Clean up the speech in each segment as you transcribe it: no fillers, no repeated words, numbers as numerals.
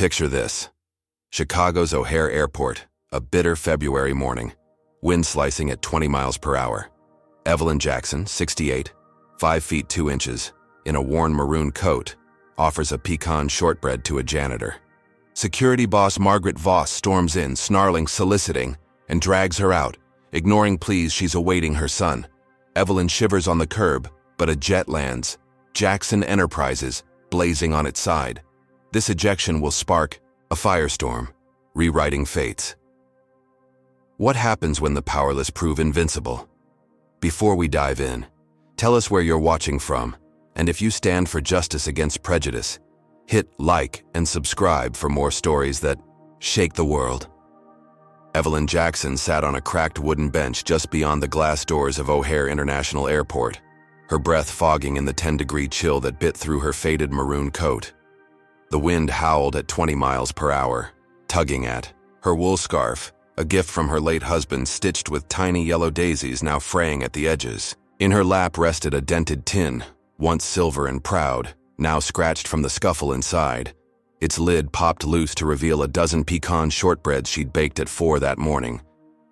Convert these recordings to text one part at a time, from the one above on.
Picture this. Chicago's O'Hare Airport, a bitter February morning, wind slicing at 20 miles per hour. Evelyn Jackson, 68, 5 feet 2 inches, in a worn maroon coat, offers a pecan shortbread to a janitor. Security boss Margaret Voss storms in, snarling, soliciting, and drags her out, ignoring pleas she's awaiting her son. Evelyn shivers on the curb, but a jet lands, Jackson Enterprises, blazing on its side. This ejection will spark a firestorm, rewriting fates. What happens when the powerless prove invincible? Before we dive in, tell us where you're watching from, and if you stand for justice against prejudice, hit like and subscribe for more stories that shake the world. Evelyn Jackson sat on a cracked wooden bench just beyond the glass doors of O'Hare International Airport, her breath fogging in the 10-degree chill that bit through her faded maroon coat. The wind howled at 20 miles per hour, tugging at her wool scarf, a gift from her late husband stitched with tiny yellow daisies now fraying at the edges. In her lap rested a dented tin, once silver and proud, now scratched from the scuffle inside. Its lid popped loose to reveal a dozen pecan shortbreads she'd baked at 4 that morning,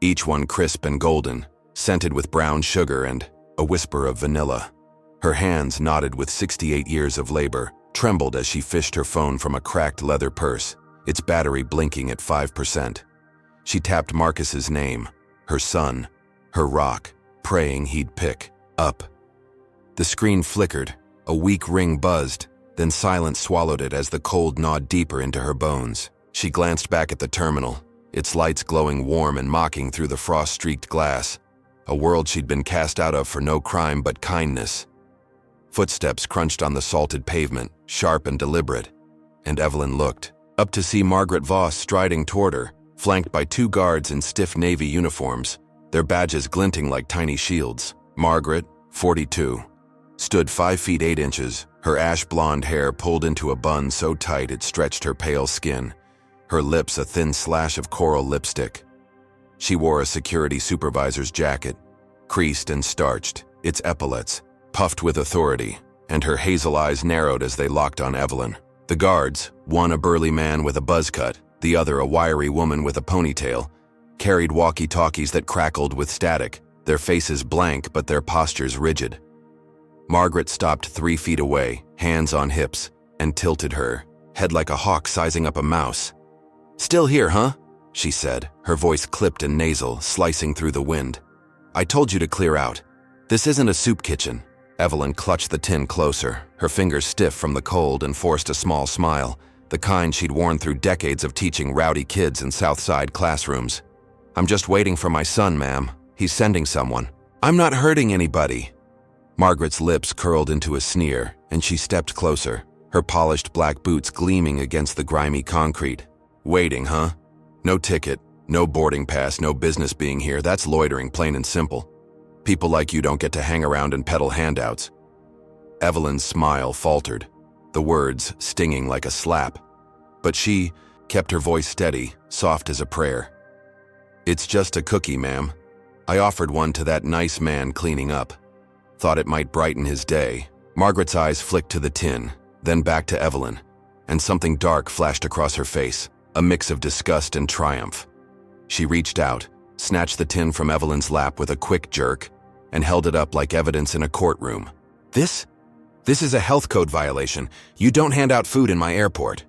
each one crisp and golden, scented with brown sugar and a whisper of vanilla. Her hands, knotted with 68 years of labor, trembled as she fished her phone from a cracked leather purse, its battery blinking at 5%. She tapped Marcus's name, her son, her rock, praying he'd pick up. The screen flickered, a weak ring buzzed, then silence swallowed it as the cold gnawed deeper into her bones. She glanced back at the terminal, its lights glowing warm and mocking through the frost-streaked glass, a world she'd been cast out of for no crime but kindness. Footsteps crunched on the salted pavement, sharp and deliberate, and Evelyn looked, up to see Margaret Voss striding toward her, flanked by 2 guards in stiff navy uniforms, their badges glinting like tiny shields. Margaret, 42, stood 5 feet 8 inches, her ash-blonde hair pulled into a bun so tight it stretched her pale skin, her lips a thin slash of coral lipstick. She wore a security supervisor's jacket, creased and starched, its epaulets puffed with authority, and her hazel eyes narrowed as they locked on Evelyn. The guards, one a burly man with a buzz cut, the other a wiry woman with a ponytail, carried walkie-talkies that crackled with static, their faces blank but their postures rigid. Margaret stopped 3 feet away, hands on hips, and tilted her head like a hawk sizing up a mouse. "Still here, huh?" she said, her voice clipped and nasal, slicing through the wind. "I told you to clear out. This isn't a soup kitchen." Evelyn clutched the tin closer, her fingers stiff from the cold, and forced a small smile, the kind she'd worn through decades of teaching rowdy kids in South Side classrooms. "I'm just waiting for my son, ma'am. He's sending someone." "I'm not hurting anybody." Margaret's lips curled into a sneer, and she stepped closer, her polished black boots gleaming against the grimy concrete. "Waiting, huh? No ticket, no boarding pass, no business being here. That's loitering, plain and simple. People like you don't get to hang around and peddle handouts." Evelyn's smile faltered, the words stinging like a slap. But she kept her voice steady, soft as a prayer. "It's just a cookie, ma'am. I offered one to that nice man cleaning up. Thought it might brighten his day." Margaret's eyes flicked to the tin, then back to Evelyn, and something dark flashed across her face, a mix of disgust and triumph. She reached out, snatched the tin from Evelyn's lap with a quick jerk, and held it up like evidence in a courtroom. This is a health code violation. You don't hand out food in my airport."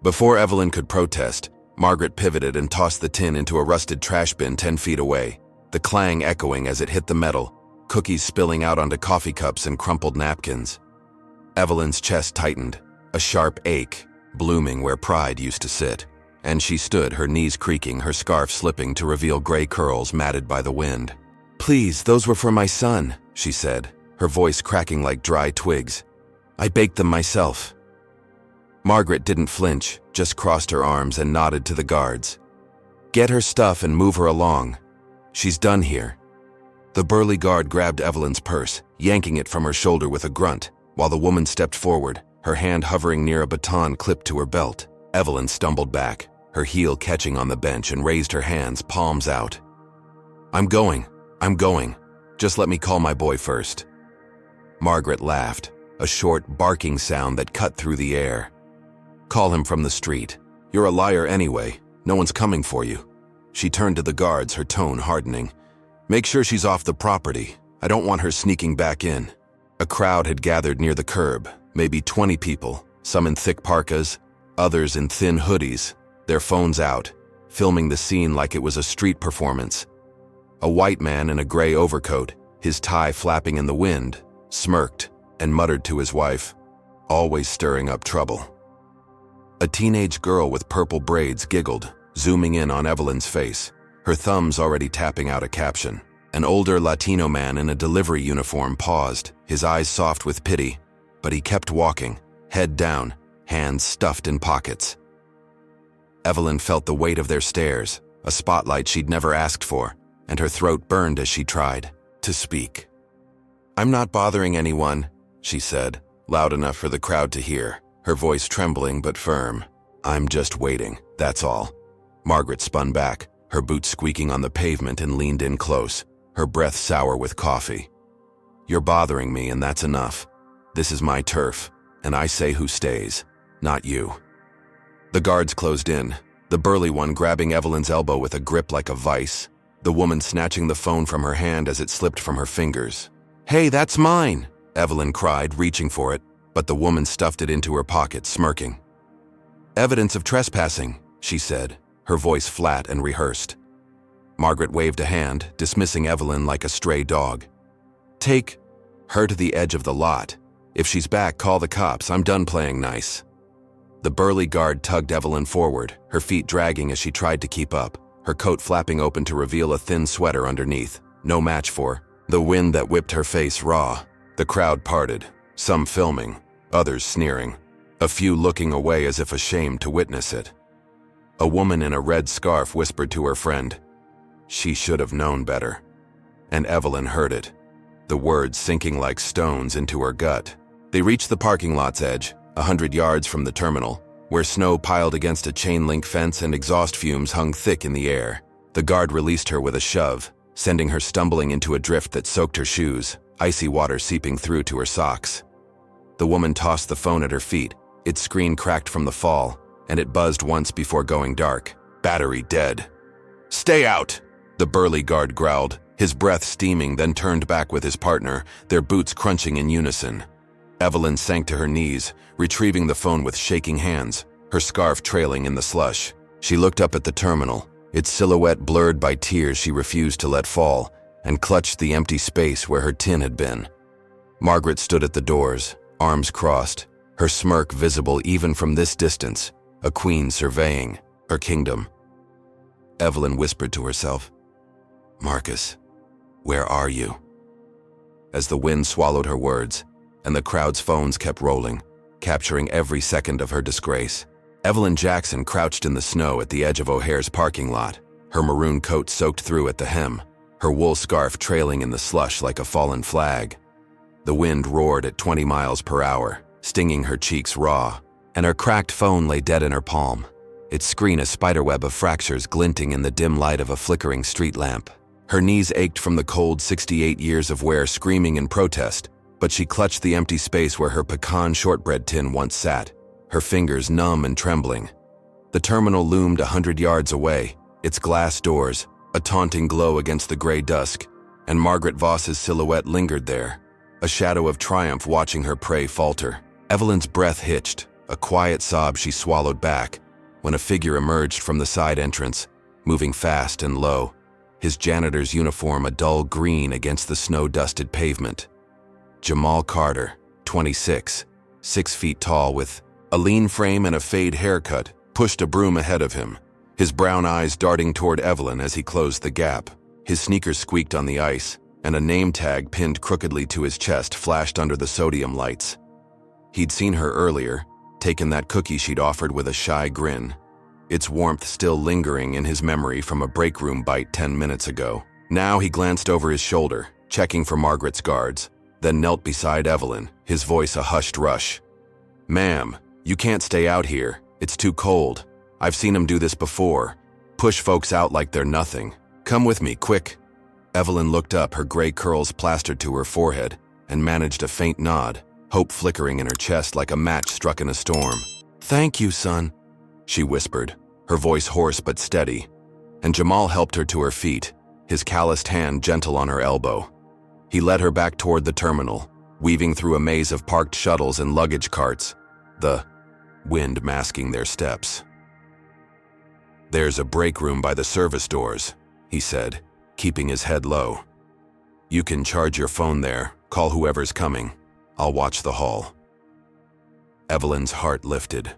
Before Evelyn could protest, Margaret pivoted and tossed the tin into a rusted trash bin 10 feet away, the clang echoing as it hit the metal, cookies spilling out onto coffee cups and crumpled napkins. Evelyn's chest tightened, a sharp ache blooming where pride used to sit, and she stood, her knees creaking, her scarf slipping to reveal gray curls matted by the wind. "Please, those were for my son," she said, her voice cracking like dry twigs. "I baked them myself." Margaret didn't flinch, just crossed her arms and nodded to the guards. "Get her stuff and move her along. She's done here." The burly guard grabbed Evelyn's purse, yanking it from her shoulder with a grunt, while the woman stepped forward, her hand hovering near a baton clipped to her belt. Evelyn stumbled back, her heel catching on the bench, and raised her hands, palms out. I'm going. Just let me call my boy first." Margaret laughed, a short, barking sound that cut through the air. "Call him from the street. You're a liar anyway. No one's coming for you. She turned to the guards, her tone hardening. Make sure she's off the property. I don't want her sneaking back in. A crowd had gathered near the curb, maybe 20 people, some in thick parkas, others in thin hoodies, their phones out, filming the scene like it was a street performance. A white man in a gray overcoat, his tie flapping in the wind, smirked and muttered to his wife, always stirring up trouble. A teenage girl with purple braids giggled, zooming in on Evelyn's face, her thumbs already tapping out a caption. An older Latino man in a delivery uniform paused, his eyes soft with pity, but he kept walking, head down, hands stuffed in pockets. Evelyn felt the weight of their stares, a spotlight she'd never asked for, and her throat burned as she tried to speak. I'm not bothering anyone, she said, loud enough for the crowd to hear, her voice trembling but firm. I'm just waiting, that's all. Margaret spun back, her boots squeaking on the pavement, and leaned in close, her breath sour with coffee. You're bothering me, and that's enough. This is my turf, and I say who stays, not you. The guards closed in, the burly one grabbing Evelyn's elbow with a grip like a vice, the woman snatching the phone from her hand as it slipped from her fingers. Hey, that's mine, Evelyn cried, reaching for it, but the woman stuffed it into her pocket, smirking. Evidence of trespassing, she said, her voice flat and rehearsed. Margaret waved a hand, dismissing Evelyn like a stray dog. Take her to the edge of the lot. If she's back, call the cops. I'm done playing nice. The burly guard tugged Evelyn forward, her feet dragging as she tried to keep up, her coat flapping open to reveal a thin sweater underneath, no match for the wind that whipped her face raw. The crowd parted, some filming, others sneering, a few looking away as if ashamed to witness it. A woman in a red scarf whispered to her friend, "She should have known better." And Evelyn heard it, the words sinking like stones into her gut. They reached the parking lot's edge, 100 yards from the terminal, where snow piled against a chain-link fence and exhaust fumes hung thick in the air. The guard released her with a shove, sending her stumbling into a drift that soaked her shoes, icy water seeping through to her socks. The woman tossed the phone at her feet, its screen cracked from the fall, and it buzzed once before going dark. Battery dead. "Stay out!" the burly guard growled, his breath steaming, then turned back with his partner, their boots crunching in unison. Evelyn sank to her knees, retrieving the phone with shaking hands, her scarf trailing in the slush. She looked up at the terminal, its silhouette blurred by tears she refused to let fall, and clutched the empty space where her tin had been. Margaret stood at the doors, arms crossed, her smirk visible even from this distance, a queen surveying her kingdom. Evelyn whispered to herself, "Marcus, where are you?" As the wind swallowed her words, and the crowd's phones kept rolling, capturing every second of her disgrace, Evelyn Jackson crouched in the snow at the edge of O'Hare's parking lot, her maroon coat soaked through at the hem, her wool scarf trailing in the slush like a fallen flag. The wind roared at 20 miles per hour, stinging her cheeks raw, and her cracked phone lay dead in her palm, its screen a spiderweb of fractures glinting in the dim light of a flickering street lamp. Her knees ached from the cold 68 years of wear screaming in protest, but she clutched the empty space where her pecan shortbread tin once sat, her fingers numb and trembling. The terminal loomed 100 yards away, its glass doors, a taunting glow against the gray dusk, and Margaret Voss's silhouette lingered there, a shadow of triumph watching her prey falter. Evelyn's breath hitched, a quiet sob she swallowed back, when a figure emerged from the side entrance, moving fast and low, his janitor's uniform a dull green against the snow-dusted pavement. Jamal Carter, 26, 6 feet tall with a lean frame and a fade haircut, pushed a broom ahead of him, his brown eyes darting toward Evelyn as he closed the gap. His sneakers squeaked on the ice, and a name tag pinned crookedly to his chest flashed under the sodium lights. He'd seen her earlier, taken that cookie she'd offered with a shy grin, its warmth still lingering in his memory from a break room bite 10 minutes ago. Now he glanced over his shoulder, checking for Margaret's guards, then knelt beside Evelyn, his voice a hushed rush. "Ma'am, you can't stay out here. It's too cold. I've seen him do this before. Push folks out like they're nothing. Come with me, quick." Evelyn looked up, her gray curls plastered to her forehead, and managed a faint nod, hope flickering in her chest like a match struck in a storm. "Thank you, son." she whispered, her voice hoarse but steady, and Jamal helped her to her feet, his calloused hand gentle on her elbow. He led her back toward the terminal, weaving through a maze of parked shuttles and luggage carts, the wind masking their steps. "There's a break room by the service doors," he said, keeping his head low. "You can charge your phone there, call whoever's coming. I'll watch the hall." Evelyn's heart lifted,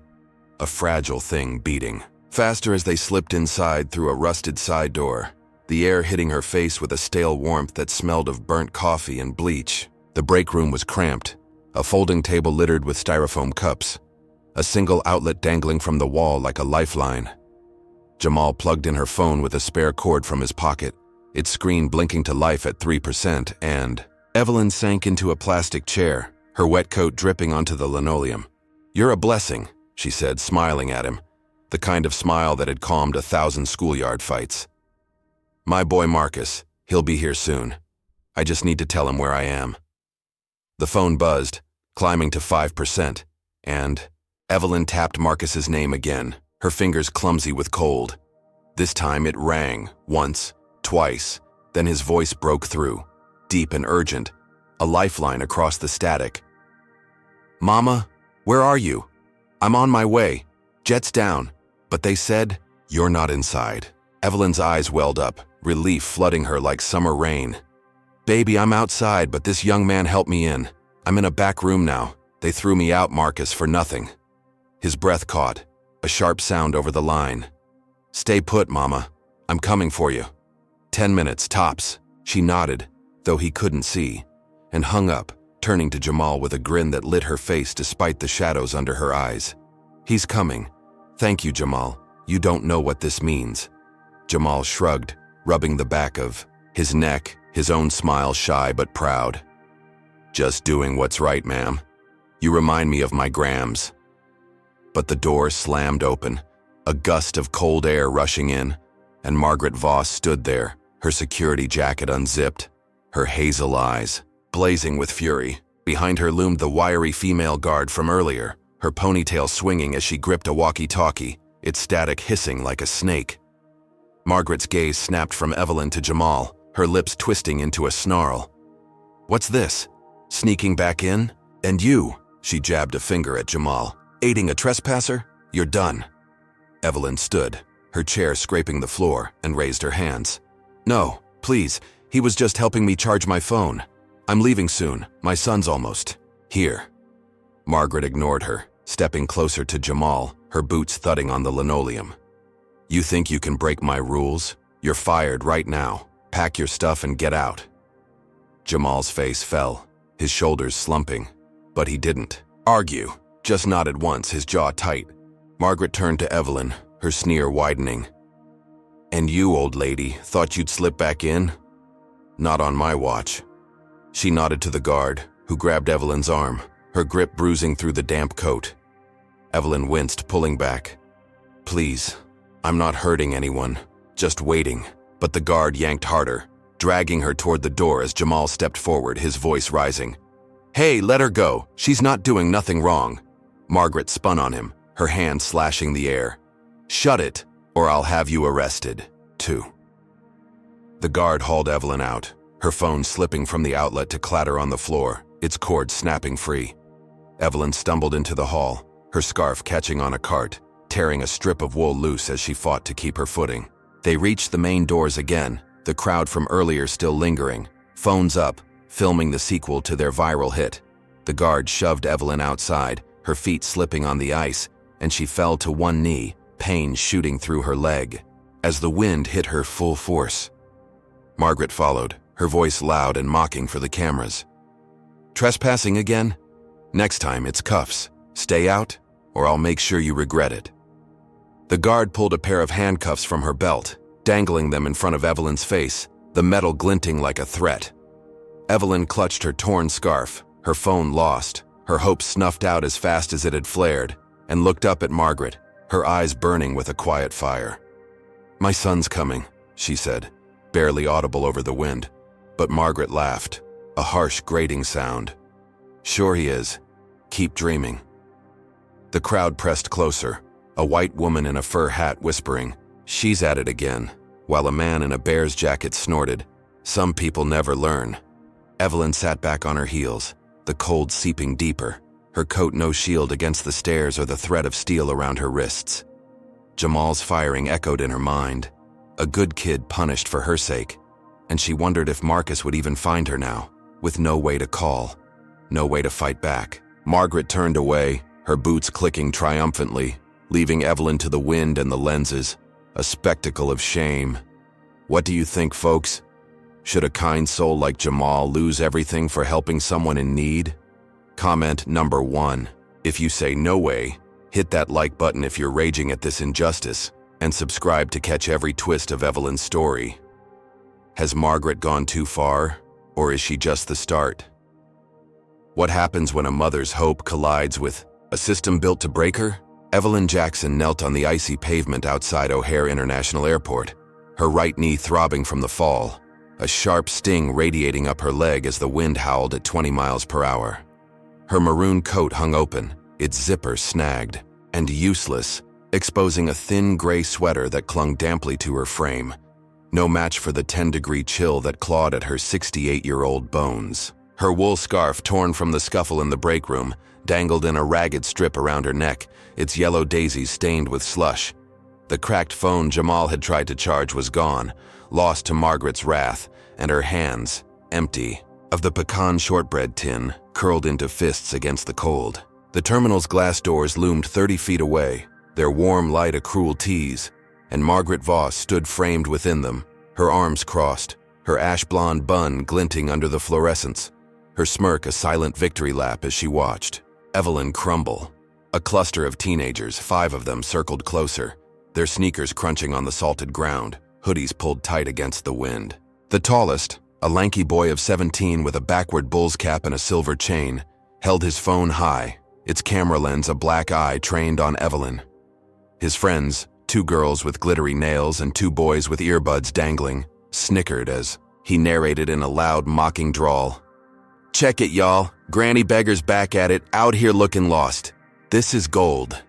a fragile thing beating. Faster as they slipped inside through a rusted side door, the air hitting her face with a stale warmth that smelled of burnt coffee and bleach. The break room was cramped, a folding table littered with styrofoam cups, a single outlet dangling from the wall like a lifeline. Jamal plugged in her phone with a spare cord from his pocket, its screen blinking to life at 3%, and Evelyn sank into a plastic chair, her wet coat dripping onto the linoleum. "You're a blessing," she said, smiling at him, the kind of smile that had calmed 1,000 schoolyard fights. "My boy Marcus, he'll be here soon. I just need to tell him where I am." The phone buzzed, climbing to 5%, and Evelyn tapped Marcus's name again, her fingers clumsy with cold. This time it rang, once, twice, then his voice broke through, deep and urgent, a lifeline across the static. "Mama, where are you? I'm on my way. Jet's down. But they said, you're not inside." Evelyn's eyes welled up, relief flooding her like summer rain. "Baby, I'm outside, but this young man helped me in. I'm in a back room now. They threw me out, Marcus, for nothing." His breath caught, a sharp sound over the line. "Stay put, Mama. I'm coming for you. 10 minutes, tops." She nodded, though he couldn't see, and hung up, turning to Jamal with a grin that lit her face despite the shadows under her eyes. "He's coming. Thank you, Jamal. You don't know what this means." Jamal shrugged, rubbing the back of his neck, his own smile shy but proud. "Just doing what's right, ma'am. You remind me of my Grams." But the door slammed open, a gust of cold air rushing in, and Margaret Voss stood there, her security jacket unzipped, her hazel eyes blazing with fury. Behind her loomed the wiry female guard from earlier, her ponytail swinging as she gripped a walkie-talkie, its static hissing like a snake. Margaret's gaze snapped from Evelyn to Jamal, her lips twisting into a snarl. "What's this? Sneaking back in? And you," she jabbed a finger at Jamal, "aiding a trespasser? You're done." Evelyn stood, her chair scraping the floor, and raised her hands. "No, please, he was just helping me charge my phone. I'm leaving soon, my son's almost here." Margaret ignored her, stepping closer to Jamal, her boots thudding on the linoleum. "You think you can break my rules? You're fired right now. Pack your stuff and get out." Jamal's face fell, his shoulders slumping, but he didn't argue, just nodded once, his jaw tight. Margaret turned to Evelyn, her sneer widening. "And you, old lady, thought you'd slip back in? Not on my watch." She nodded to the guard, who grabbed Evelyn's arm, her grip bruising through the damp coat. Evelyn winced, pulling back. "Please, I'm not hurting anyone, just waiting." But the guard yanked harder, dragging her toward the door as Jamal stepped forward, his voice rising. "Hey, let her go. She's not doing nothing wrong." Margaret spun on him, her hand slashing the air. "Shut it, or I'll have you arrested, too." The guard hauled Evelyn out, her phone slipping from the outlet to clatter on the floor, its cord snapping free. Evelyn stumbled into the hall, her scarf catching on a cart, tearing a strip of wool loose as she fought to keep her footing. They reached the main doors again, the crowd from earlier still lingering, phones up, filming the sequel to their viral hit. The guard shoved Evelyn outside, her feet slipping on the ice, and she fell to one knee, pain shooting through her leg, as the wind hit her full force. Margaret followed, her voice loud and mocking for the cameras. "Trespassing again? Next time it's cuffs. Stay out, or I'll make sure you regret it." The guard pulled a pair of handcuffs from her belt, dangling them in front of Evelyn's face, the metal glinting like a threat. Evelyn clutched her torn scarf, her phone lost, her hope snuffed out as fast as it had flared, and looked up at Margaret, her eyes burning with a quiet fire. "My son's coming," she said, barely audible over the wind, but Margaret laughed, a harsh grating sound. "Sure he is. Keep dreaming." The crowd pressed closer, a white woman in a fur hat whispering, "She's at it again," while a man in a bear's jacket snorted, "Some people never learn." Evelyn sat back on her heels, the cold seeping deeper, her coat no shield against the stairs or the thread of steel around her wrists. Jamal's firing echoed in her mind, a good kid punished for her sake, and she wondered if Marcus would even find her now, with no way to call, no way to fight back. Margaret turned away, her boots clicking triumphantly, leaving Evelyn to the wind and the lenses, a spectacle of shame. What do you think, folks? Should a kind soul like Jamal lose everything for helping someone in need? Comment number 1. If you say no way, hit that like button if you're raging at this injustice, and subscribe to catch every twist of Evelyn's story. Has Margaret gone too far, or is she just the start? What happens when a mother's hope collides with a system built to break her? Evelyn Jackson knelt on the icy pavement outside O'Hare International Airport, her right knee throbbing from the fall, a sharp sting radiating up her leg as the wind howled at 20 miles per hour. Her maroon coat hung open, its zipper snagged, and useless, exposing a thin gray sweater that clung damply to her frame, no match for the 10-degree chill that clawed at her 68-year-old bones. Her wool scarf, torn from the scuffle in the break room, dangled in a ragged strip around her neck, its yellow daisies stained with slush. The cracked phone Jamal had tried to charge was gone, lost to Margaret's wrath, and her hands, empty, of the pecan shortbread tin, curled into fists against the cold. The terminal's glass doors loomed 30 feet away, their warm light a cruel tease, and Margaret Voss stood framed within them, her arms crossed, her ash-blonde bun glinting under the fluorescence, her smirk a silent victory lap as she watched Evelyn crumble. A cluster of teenagers, 5 of them, circled closer, their sneakers crunching on the salted ground, hoodies pulled tight against the wind. The tallest, a lanky boy of 17 with a backward bull's cap and a silver chain, held his phone high, its camera lens a black eye trained on Evelyn. His friends, 2 girls with glittery nails and 2 boys with earbuds dangling, snickered as he narrated in a loud, mocking drawl, "Check it, y'all. Granny Beggar's back at it, out here looking lost. This is gold."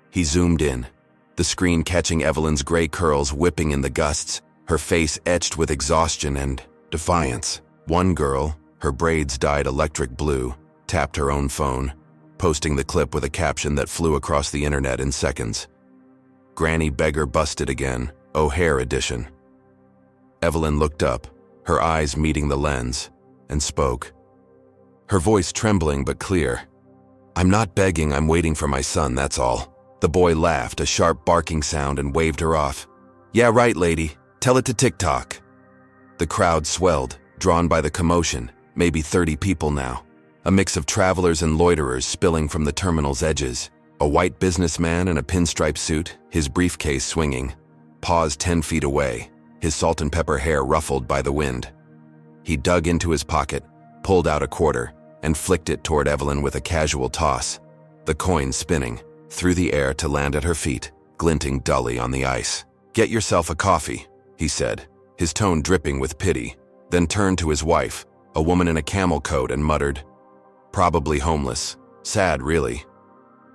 He zoomed in, the screen catching Evelyn's gray curls whipping in the gusts, her face etched with exhaustion and defiance. One girl, her braids dyed electric blue, tapped her own phone, posting the clip with a caption that flew across the internet in seconds. "Granny Beggar busted again, O'Hare edition." Evelyn looked up, her eyes meeting the lens, and spoke, her voice trembling but clear. "I'm not begging, I'm waiting for my son, that's all." The boy laughed, a sharp barking sound, and waved her off. "Yeah, right, lady. Tell it to TikTok." The crowd swelled, drawn by the commotion, maybe 30 people now. A mix of travelers and loiterers spilling from the terminal's edges. A white businessman in a pinstripe suit, his briefcase swinging, paused 10 feet away, his salt and pepper hair ruffled by the wind. He dug into his pocket, pulled out a quarter, and flicked it toward Evelyn with a casual toss, the coin spinning through the air to land at her feet, glinting dully on the ice. "Get yourself a coffee," he said, his tone dripping with pity, then turned to his wife, a woman in a camel coat, and muttered, "Probably homeless. Sad, really."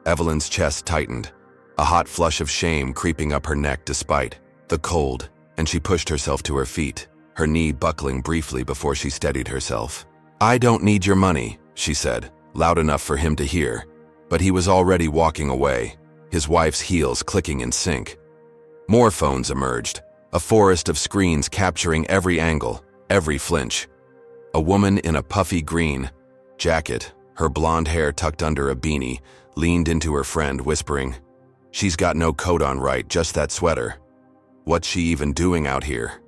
Evelyn's chest tightened, a hot flush of shame creeping up her neck despite the cold, and she pushed herself to her feet, her knee buckling briefly before she steadied herself. "I don't need your money," she said, loud enough for him to hear, but he was already walking away, his wife's heels clicking in sync. More phones emerged, a forest of screens capturing every angle, every flinch. A woman in a puffy green jacket, her blonde hair tucked under a beanie, leaned into her friend, whispering, "She's got no coat on, right, just that sweater. What's she even doing out here?"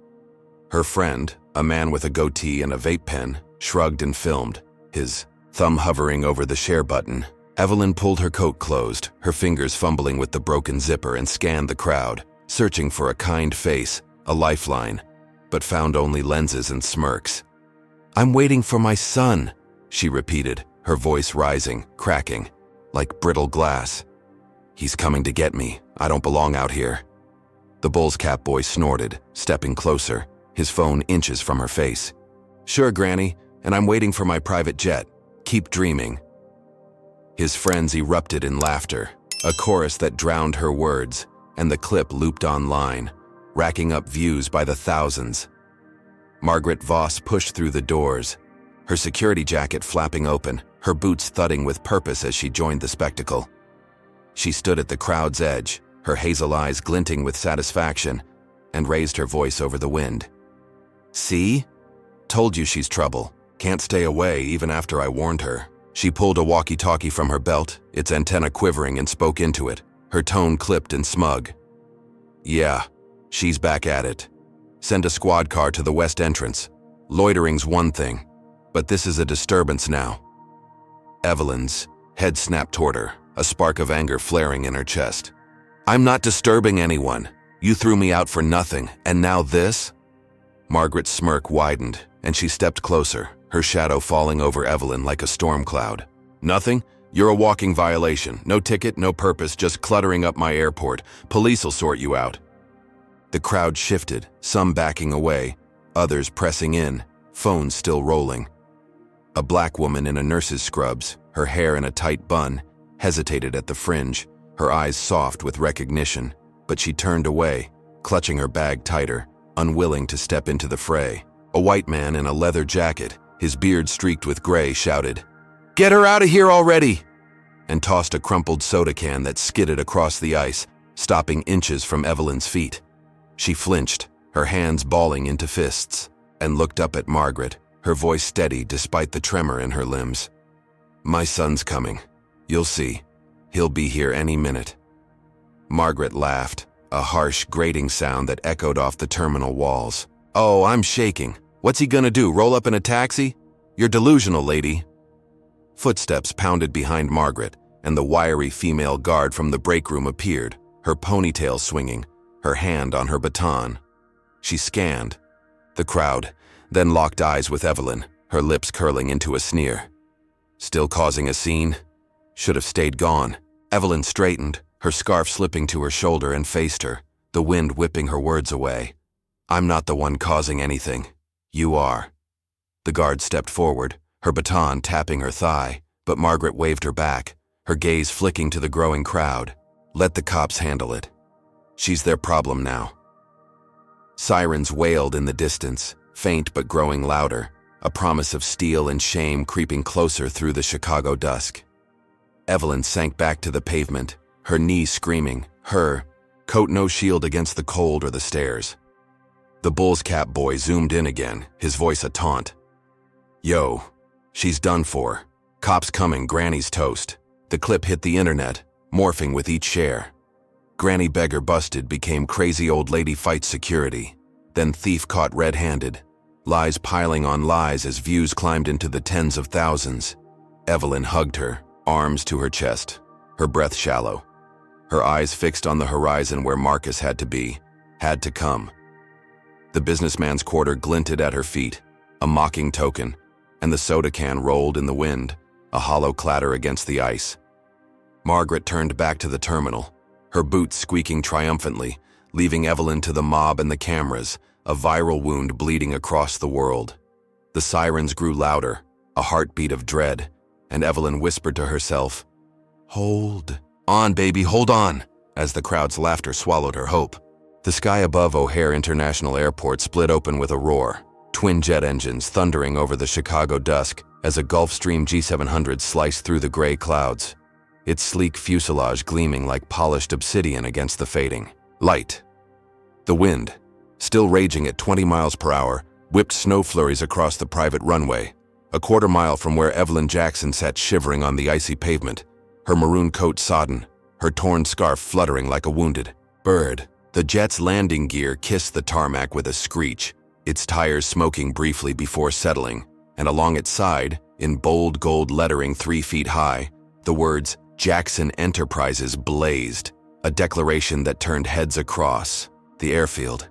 Her friend, a man with a goatee and a vape pen, shrugged and filmed, his thumb hovering over the share button. Evelyn pulled her coat closed, her fingers fumbling with the broken zipper, and scanned the crowd, searching for a kind face, a lifeline, but found only lenses and smirks. "I'm waiting for my son," she repeated, her voice rising, cracking, like brittle glass. "He's coming to get me. I don't belong out here." The bull's cap boy snorted, stepping closer, his phone inches from her face. "Sure, Granny, and I'm waiting for my private jet. Keep dreaming." His friends erupted in laughter. a chorus that drowned her words, and the clip looped online, racking up views by the thousands. Margaret Voss pushed through the doors, her security jacket flapping open, her boots thudding with purpose as she joined the spectacle. She stood at the crowd's edge, her hazel eyes glinting with satisfaction, and raised her voice over the wind. "See? Told you she's trouble. Can't stay away even after I warned her." She pulled a walkie-talkie from her belt, its antenna quivering, and spoke into it, her tone clipped and smug. "Yeah, she's back at it. Send a squad car to the west entrance. Loitering's one thing, but this is a disturbance now." Evelyn's head snapped toward her, a spark of anger flaring in her chest. "I'm not disturbing anyone. You threw me out for nothing, and now this?" Margaret's smirk widened, and she stepped closer, her shadow falling over Evelyn like a storm cloud. "Nothing? You're a walking violation. No ticket, no purpose, just cluttering up my airport. Police'll sort you out." The crowd shifted, some backing away, others pressing in, phones still rolling. A black woman in a nurse's scrubs, her hair in a tight bun, hesitated at the fringe, her eyes soft with recognition, but she turned away, clutching her bag tighter, unwilling to step into the fray. A white man in a leather jacket, his beard streaked with gray, shouted, "Get her out of here already!" and tossed a crumpled soda can that skidded across the ice, stopping inches from Evelyn's feet. She flinched, her hands balling into fists, and looked up at Margaret, her voice steady despite the tremor in her limbs. "My son's coming. You'll see. He'll be here any minute." Margaret laughed, a harsh, grating sound that echoed off the terminal walls. "Oh, I'm shaking. What's he gonna do, roll up in a taxi? You're delusional, lady." Footsteps pounded behind Margaret, and the wiry female guard from the break room appeared, her ponytail swinging, her hand on her baton. She scanned the crowd, then locked eyes with Evelyn, her lips curling into a sneer. "Still causing a scene? Should have stayed gone." Evelyn straightened, her scarf slipping to her shoulder, and faced her, the wind whipping her words away. "I'm not the one causing anything. You are." The guard stepped forward, her baton tapping her thigh, but Margaret waved her back, her gaze flicking to the growing crowd. "Let the cops handle it. She's their problem now." Sirens wailed in the distance, faint but growing louder, a promise of steel and shame creeping closer through the Chicago dusk. Evelyn sank back to the pavement, her knees screaming, her coat no shield against the cold or the stairs. The bull's cap boy zoomed in again, his voice a taunt. "Yo, she's done for. Cops coming, Granny's toast." The clip hit the internet, morphing with each share. Granny beggar busted became crazy old lady fights security, then thief caught red-handed. Lies piling on lies as views climbed into the tens of thousands. Evelyn hugged her, arms to her chest, her breath shallow, her eyes fixed on the horizon where Marcus had to be, had to come. The businessman's quarter glinted at her feet, a mocking token, and the soda can rolled in the wind, a hollow clatter against the ice. Margaret turned back to the terminal, her boots squeaking triumphantly, leaving Evelyn to the mob and the cameras, a viral wound bleeding across the world. The sirens grew louder, a heartbeat of dread, and Evelyn whispered to herself, "Hold on, baby, hold on," as the crowd's laughter swallowed her hope. The sky above O'Hare International Airport split open with a roar, twin jet engines thundering over the Chicago dusk as a Gulfstream G700 sliced through the gray clouds, its sleek fuselage gleaming like polished obsidian against the fading light. The wind, still raging at 20 miles per hour, whipped snow flurries across the private runway, a quarter mile from where Evelyn Jackson sat shivering on the icy pavement, her maroon coat sodden, her torn scarf fluttering like a wounded bird. The jet's landing gear kissed the tarmac with a screech, its tires smoking briefly before settling, and along its side, in bold gold lettering 3 feet high, the words Jackson Enterprises blazed, a declaration that turned heads across the airfield.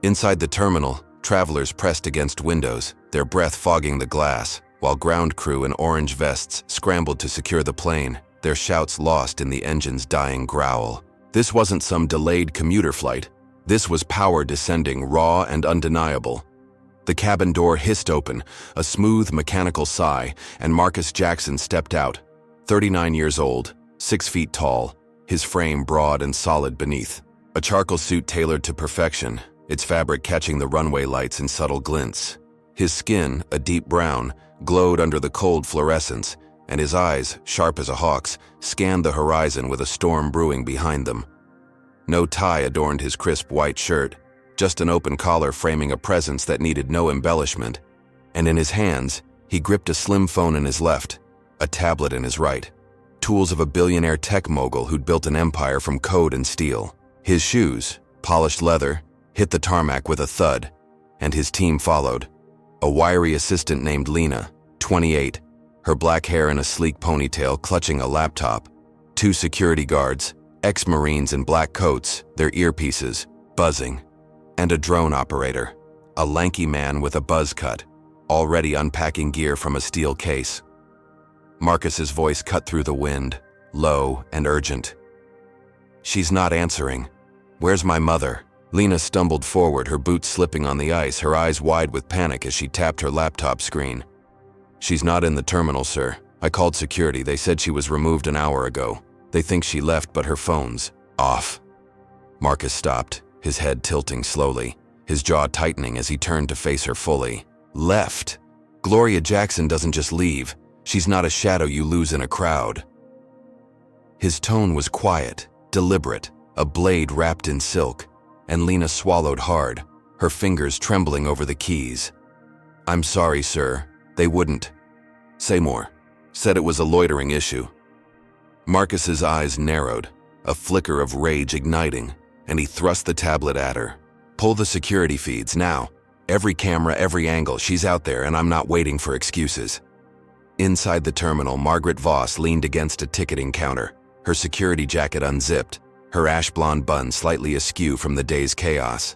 Inside the terminal, travelers pressed against windows, their breath fogging the glass, while ground crew in orange vests scrambled to secure the plane, their shouts lost in the engine's dying growl. This wasn't some delayed commuter flight. This was power descending, raw and undeniable. The cabin door hissed open, a smooth mechanical sigh, and Marcus Jackson stepped out, 39 years old, 6 feet tall, his frame broad and solid beneath. A charcoal suit tailored to perfection, its fabric catching the runway lights in subtle glints. His skin, a deep brown, glowed under the cold fluorescence, and his eyes, sharp as a hawk's, scanned the horizon with a storm brewing behind them. No tie adorned his crisp white shirt, just an open collar framing a presence that needed no embellishment. And in his hands, he gripped a slim phone in his left, a tablet in his right. Tools of a billionaire tech mogul who'd built an empire from code and steel. His shoes, polished leather, hit the tarmac with a thud, and his team followed. A wiry assistant named Lena, 28, her black hair in a sleek ponytail clutching a laptop. 2 security guards, ex-Marines in black coats, their earpieces, buzzing. And a drone operator, a lanky man with a buzz cut, already unpacking gear from a steel case. Marcus's voice cut through the wind, low and urgent. "She's not answering. Where's my mother?" Lena stumbled forward, her boots slipping on the ice, her eyes wide with panic as she tapped her laptop screen. "She's not in the terminal, sir. I called security. They said she was removed an hour ago. They think she left, but her phone's off." Marcus stopped, his head tilting slowly, his jaw tightening as he turned to face her fully. "Left? Gloria Jackson doesn't just leave. She's not a shadow you lose in a crowd." His tone was quiet, deliberate, a blade wrapped in silk, and Lena swallowed hard, her fingers trembling over the keys. "I'm sorry, sir. They wouldn't." "Say more." "Said it was a loitering issue." Marcus's eyes narrowed, a flicker of rage igniting, and he thrust the tablet at her. "Pull the security feeds, now. Every camera, every angle, she's out there and I'm not waiting for excuses." Inside the terminal, Margaret Voss leaned against a ticketing counter, her security jacket unzipped, her ash blonde bun slightly askew from the day's chaos.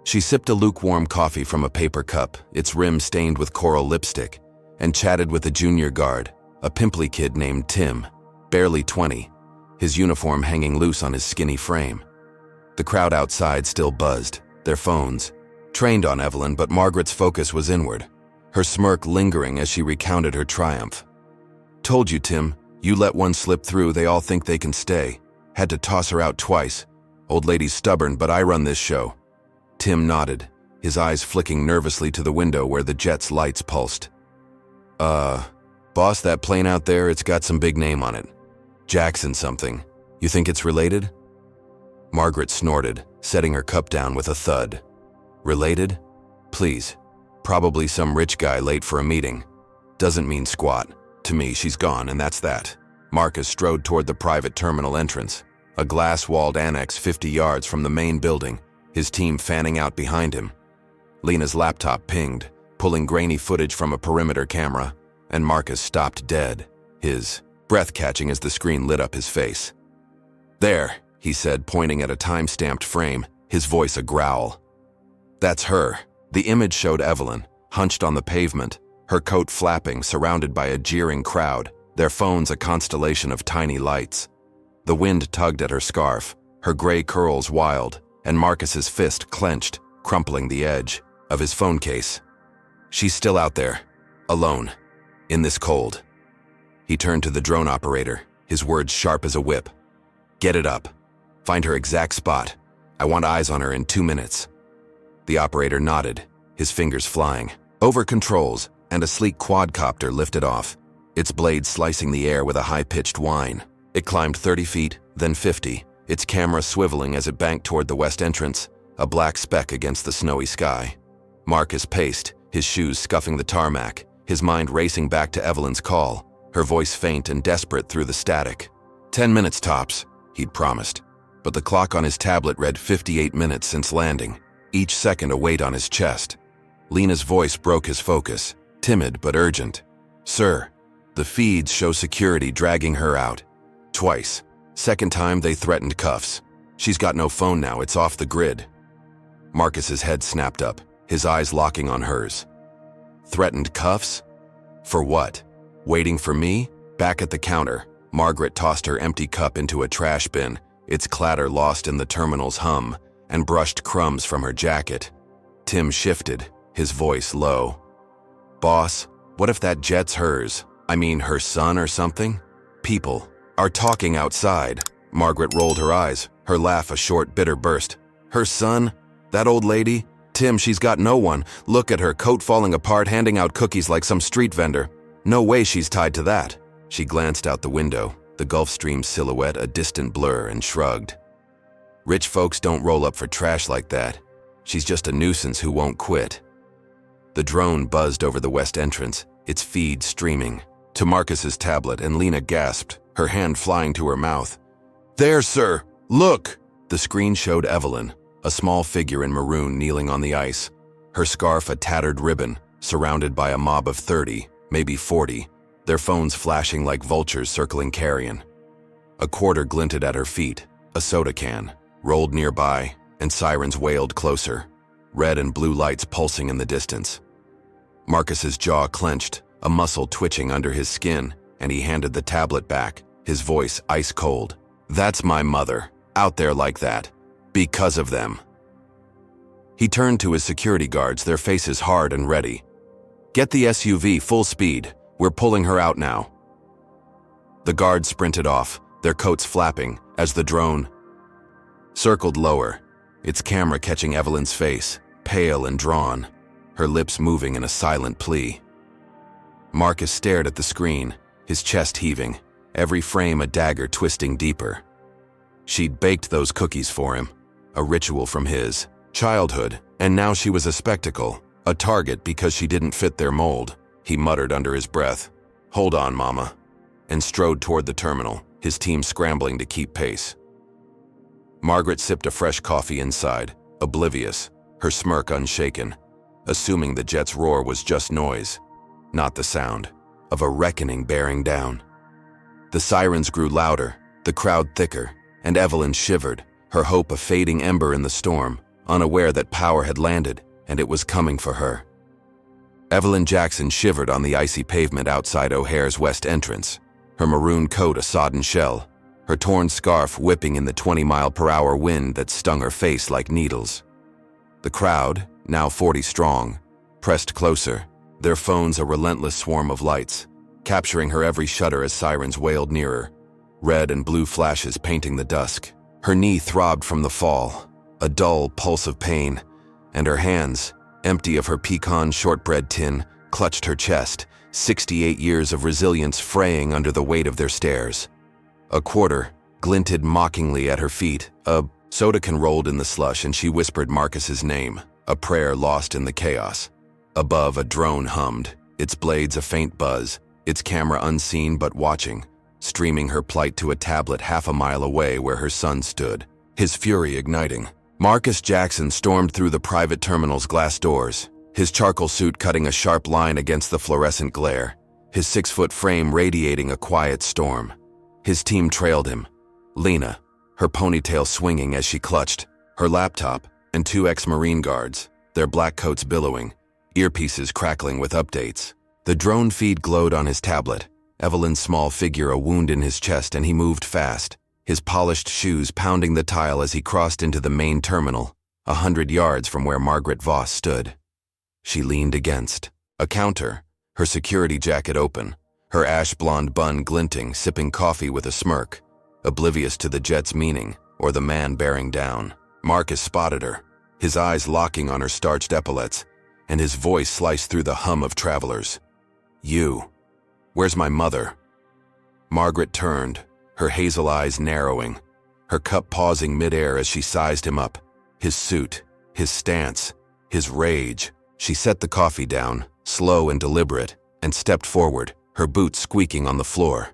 She sipped a lukewarm coffee from a paper cup, its rim stained with coral lipstick, and chatted with a junior guard, a pimply kid named Tim, barely 20, his uniform hanging loose on his skinny frame. The crowd outside still buzzed, their phones, trained on Evelyn, but Margaret's focus was inward, her smirk lingering as she recounted her triumph. "Told you, Tim, you let one slip through, they all think they can stay. Had to toss her out twice. Old lady's stubborn, but I run this show." Tim nodded, his eyes flicking nervously to the window where the jet's lights pulsed. Boss, that plane out there, it's got some big name on it. Jackson something. You think it's related?" Margaret snorted, setting her cup down with a thud. "Related? Please. Probably some rich guy late for a meeting. Doesn't mean squat. To me, she's gone, and that's that." Marcus strode toward the private terminal entrance, a glass-walled annex 50 yards from the main building, his team fanning out behind him. Lena's laptop pinged, pulling grainy footage from a perimeter camera, and Marcus stopped dead, his breath catching as the screen lit up his face. "There," he said, pointing at a time-stamped frame, his voice a growl. "That's her." The image showed Evelyn, hunched on the pavement, her coat flapping, surrounded by a jeering crowd, their phones a constellation of tiny lights. The wind tugged at her scarf, her gray curls wild, and Marcus's fist clenched, crumpling the edge of his phone case. "She's still out there, alone, in this cold." He turned to the drone operator, his words sharp as a whip. "Get it up. Find her exact spot. I want eyes on her in 2 minutes." The operator nodded, his fingers flying. Over controls, and a sleek quadcopter lifted off, its blade slicing the air with a high-pitched whine. It climbed 30 feet, then 50, its camera swiveling as it banked toward the west entrance, a black speck against the snowy sky. Marcus paced, his shoes scuffing the tarmac, his mind racing back to Evelyn's call, her voice faint and desperate through the static. 10 minutes tops, he'd promised, but the clock on his tablet read 58 minutes since landing, each second a weight on his chest. Lena's voice broke his focus, timid but urgent. "Sir, the feeds show security dragging her out. Twice. Second time they threatened cuffs. She's got no phone now, it's off the grid." Marcus's head snapped up, his eyes locking on hers. "Threatened cuffs? For what? Waiting for me?" Back at the counter, Margaret tossed her empty cup into a trash bin, its clatter lost in the terminal's hum, and brushed crumbs from her jacket. Tim shifted, his voice low. "Boss, what if that jet's hers? I mean, her son or something? People are talking outside." Margaret rolled her eyes, her laugh a short, bitter burst. Her son? That old lady? Tim, she's got no one. Look at her, coat falling apart, handing out cookies like some street vendor. No way she's tied to that. She glanced out the window, the Gulf Stream silhouette a distant blur, and shrugged. Rich folks don't roll up for trash like that. She's just a nuisance who won't quit. The drone buzzed over the west entrance, its feed streaming. To Marcus's tablet, and Lena gasped, her hand flying to her mouth. There, sir! Look! The screen showed Evelyn, a small figure in maroon kneeling on the ice, her scarf a tattered ribbon, surrounded by a mob of 30, maybe 40, their phones flashing like vultures circling carrion. A quarter glinted at her feet, a soda can, rolled nearby, and sirens wailed closer, red and blue lights pulsing in the distance. Marcus's jaw clenched, a muscle twitching under his skin, and he handed the tablet back, his voice ice cold. That's my mother, out there like that. Because of them. He turned to his security guards, their faces hard and ready. Get the SUV full speed. We're pulling her out now. The guards sprinted off, their coats flapping, as the drone circled lower, its camera catching Evelyn's face, pale and drawn, her lips moving in a silent plea. Marcus stared at the screen, his chest heaving, every frame a dagger twisting deeper. She'd baked those cookies for him, a ritual from his childhood, and now she was a spectacle, a target because she didn't fit their mold. He muttered under his breath, "Hold on, Mama," and strode toward the terminal, his team scrambling to keep pace. Margaret sipped a fresh coffee inside, oblivious, her smirk unshaken, assuming the jet's roar was just noise, not the sound of a reckoning bearing down. The sirens grew louder, the crowd thicker, and Evelyn shivered, her hope a fading ember in the storm, unaware that power had landed and it was coming for her. Evelyn Jackson shivered on the icy pavement outside O'Hare's west entrance, her maroon coat a sodden shell, her torn scarf whipping in the 20-mile-per-hour wind that stung her face like needles. The crowd, now 40 strong, pressed closer, their phones a relentless swarm of lights, capturing her every shudder as sirens wailed nearer, red and blue flashes painting the dusk. Her knee throbbed from the fall, a dull pulse of pain, and her hands, empty of her pecan shortbread tin, clutched her chest, 68 years of resilience fraying under the weight of their stares. A quarter glinted mockingly at her feet, a soda can rolled in the slush, and she whispered Marcus's name, a prayer lost in the chaos. Above, a drone hummed, its blades a faint buzz, its camera unseen but watching, streaming her plight to a tablet half a mile away where her son stood, his fury igniting. Marcus Jackson stormed through the private terminal's glass doors, his charcoal suit cutting a sharp line against the fluorescent glare, his 6-foot frame radiating a quiet storm. His team trailed him. Lena, her ponytail swinging as she clutched, her laptop, and 2 ex-Marine guards, their black coats billowing, earpieces crackling with updates. The drone feed glowed on his tablet, Evelyn's small figure a wound in his chest, and he moved fast, his polished shoes pounding the tile as he crossed into the main terminal, 100 yards from where Margaret Voss stood. She leaned against a counter, her security jacket open, her ash-blonde bun glinting, sipping coffee with a smirk, oblivious to the jet's meaning or the man bearing down. Marcus spotted her, his eyes locking on her starched epaulets, and his voice sliced through the hum of travelers. "You. Where's my mother?" Margaret turned, her hazel eyes narrowing, her cup pausing midair as she sized him up. His suit, his stance, his rage. She set the coffee down, slow and deliberate, and stepped forward, her boots squeaking on the floor.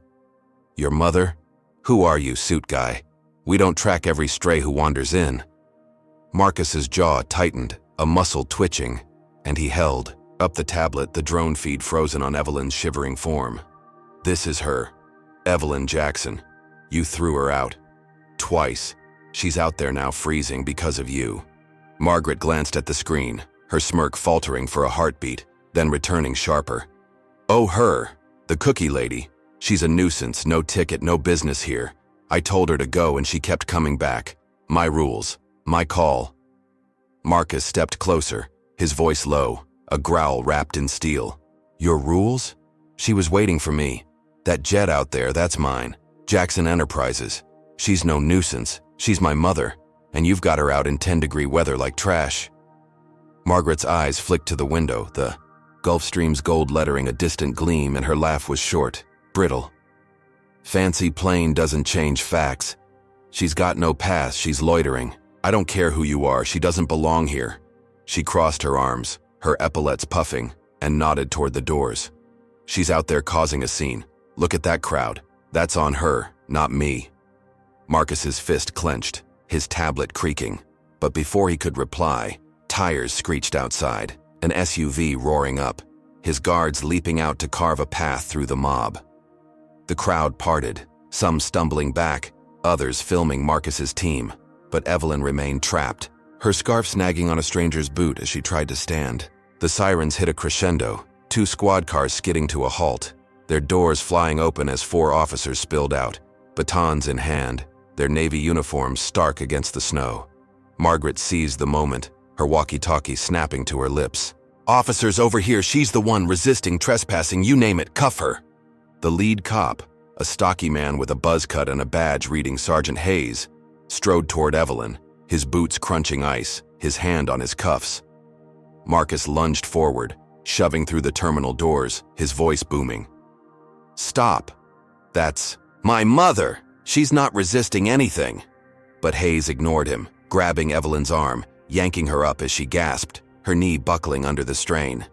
"Your mother? Who are you, suit guy? We don't track every stray who wanders in." Marcus's jaw tightened, a muscle twitching, and he held up the tablet, the drone feed frozen on Evelyn's shivering form. "This is her. Evelyn Jackson. You threw her out. Twice. She's out there now freezing because of you." Margaret glanced at the screen, her smirk faltering for a heartbeat, then returning sharper. "Oh, her. The cookie lady. She's a nuisance, no ticket, no business here. I told her to go and she kept coming back. My rules. My call." Marcus stepped closer, his voice low, a growl wrapped in steel. "Your rules? She was waiting for me. That jet out there, that's mine. Jackson Enterprises. She's no nuisance. She's my mother, and you've got her out in 10-degree weather like trash." Margaret's eyes flicked to the window, the Gulfstream's gold lettering a distant gleam, and her laugh was short, brittle. "Fancy plain doesn't change facts. She's got no past, she's loitering. I don't care who you are, she doesn't belong here." She crossed her arms, her epaulets puffing, and nodded toward the doors. "She's out there causing a scene. Look at that crowd. That's on her, not me." Marcus's fist clenched, his tablet creaking. But before he could reply, tires screeched outside, an SUV roaring up, his guards leaping out to carve a path through the mob. The crowd parted, some stumbling back, others filming Marcus's team. But Evelyn remained trapped, her scarf snagging on a stranger's boot as she tried to stand. The sirens hit a crescendo, 2 squad cars skidding to a halt, their doors flying open as 4 officers spilled out, batons in hand, their navy uniforms stark against the snow. Margaret seized the moment, her walkie-talkie snapping to her lips. "Officers, over here, she's the one resisting trespassing, you name it, cuff her." The lead cop, a stocky man with a buzz cut and a badge reading Sergeant Hayes, strode toward Evelyn, his boots crunching ice, his hand on his cuffs. Marcus lunged forward, shoving through the terminal doors, his voice booming. "Stop. That's my mother. She's not resisting anything." But Hayes ignored him, grabbing Evelyn's arm, yanking her up as she gasped, her knee buckling under the strain.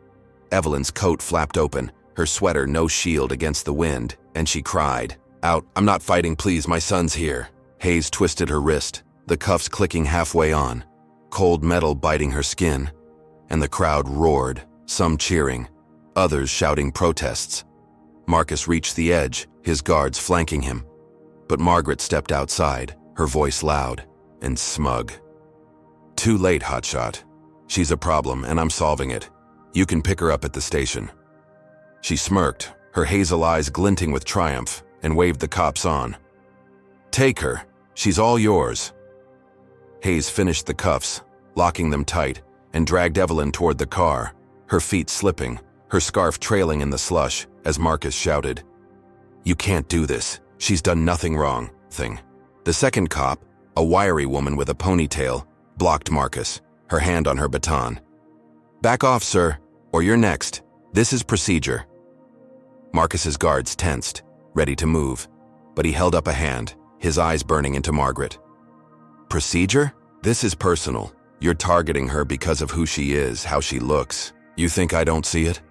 Evelyn's coat flapped open, her sweater no shield against the wind, and she cried, "Out, I'm not fighting, please, my son's here." Hayes twisted her wrist, the cuffs clicking halfway on, cold metal biting her skin, and the crowd roared, some cheering, others shouting protests. Marcus reached the edge, his guards flanking him. But Margaret stepped outside, her voice loud and smug. "Too late, hotshot. She's a problem, and I'm solving it. You can pick her up at the station." She smirked, her hazel eyes glinting with triumph, and waved the cops on. "Take her. She's all yours." Hayes finished the cuffs, locking them tight, and dragged Evelyn toward the car, her feet slipping, her scarf trailing in the slush, as Marcus shouted, "You can't do this. She's done nothing wrong." The second cop, a wiry woman with a ponytail, blocked Marcus, her hand on her baton. "Back off, sir, or you're next. This is procedure." Marcus's guards tensed, ready to move, but he held up a hand, his eyes burning into Margaret. "Procedure? This is personal. You're targeting her because of who she is, how she looks. You think I don't see it?"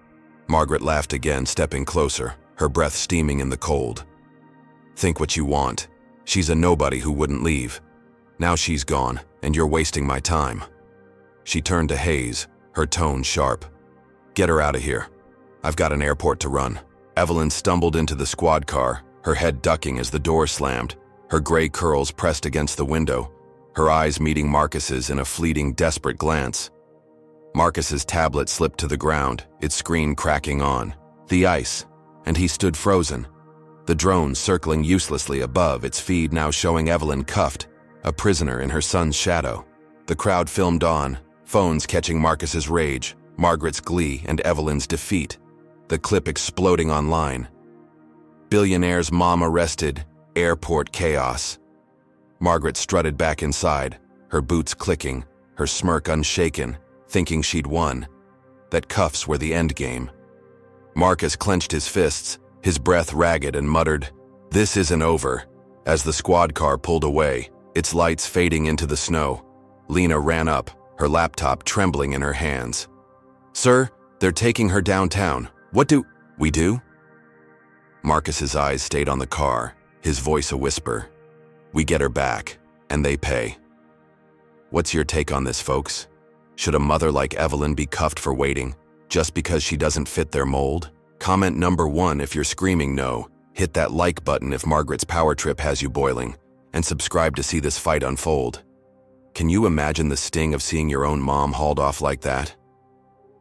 Margaret laughed again, stepping closer, her breath steaming in the cold. "Think what you want. She's a nobody who wouldn't leave. Now she's gone, and you're wasting my time." She turned to Hayes, her tone sharp. "Get her out of here. I've got an airport to run." Evelyn stumbled into the squad car, her head ducking as the door slammed, her gray curls pressed against the window, her eyes meeting Marcus's in a fleeting, desperate glance. Marcus's tablet slipped to the ground, its screen cracking on. The ice, and he stood frozen. The drone circling uselessly above, its feed now showing Evelyn cuffed, a prisoner in her son's shadow. The crowd filmed on, phones catching Marcus's rage, Margaret's glee, and Evelyn's defeat. The clip exploding online. "Billionaire's mom arrested, airport chaos." Margaret strutted back inside, her boots clicking, her smirk unshaken, thinking she'd won, that cuffs were the end game. Marcus clenched his fists, his breath ragged, and muttered, "This isn't over." As the squad car pulled away, its lights fading into the snow, Lena ran up, her laptop trembling in her hands. "Sir, they're taking her downtown. What do we do?" Marcus's eyes stayed on the car, his voice a whisper. "We get her back, and they pay." What's your take on this, folks? Should a mother like Evelyn be cuffed for waiting, just because she doesn't fit their mold? Comment number 1 if you're screaming no, hit that like button if Margaret's power trip has you boiling, and subscribe to see this fight unfold. Can you imagine the sting of seeing your own mom hauled off like that?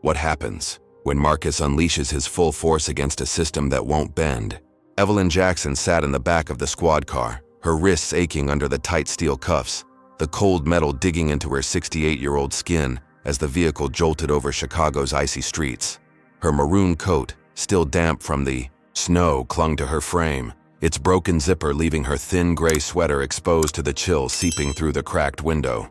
What happens when Marcus unleashes his full force against a system that won't bend? Evelyn Jackson sat in the back of the squad car, her wrists aching under the tight steel cuffs, the cold metal digging into her 68-year-old skin as the vehicle jolted over Chicago's icy streets. Her maroon coat, still damp from the snow, clung to her frame, its broken zipper leaving her thin gray sweater exposed to the chill seeping through the cracked window.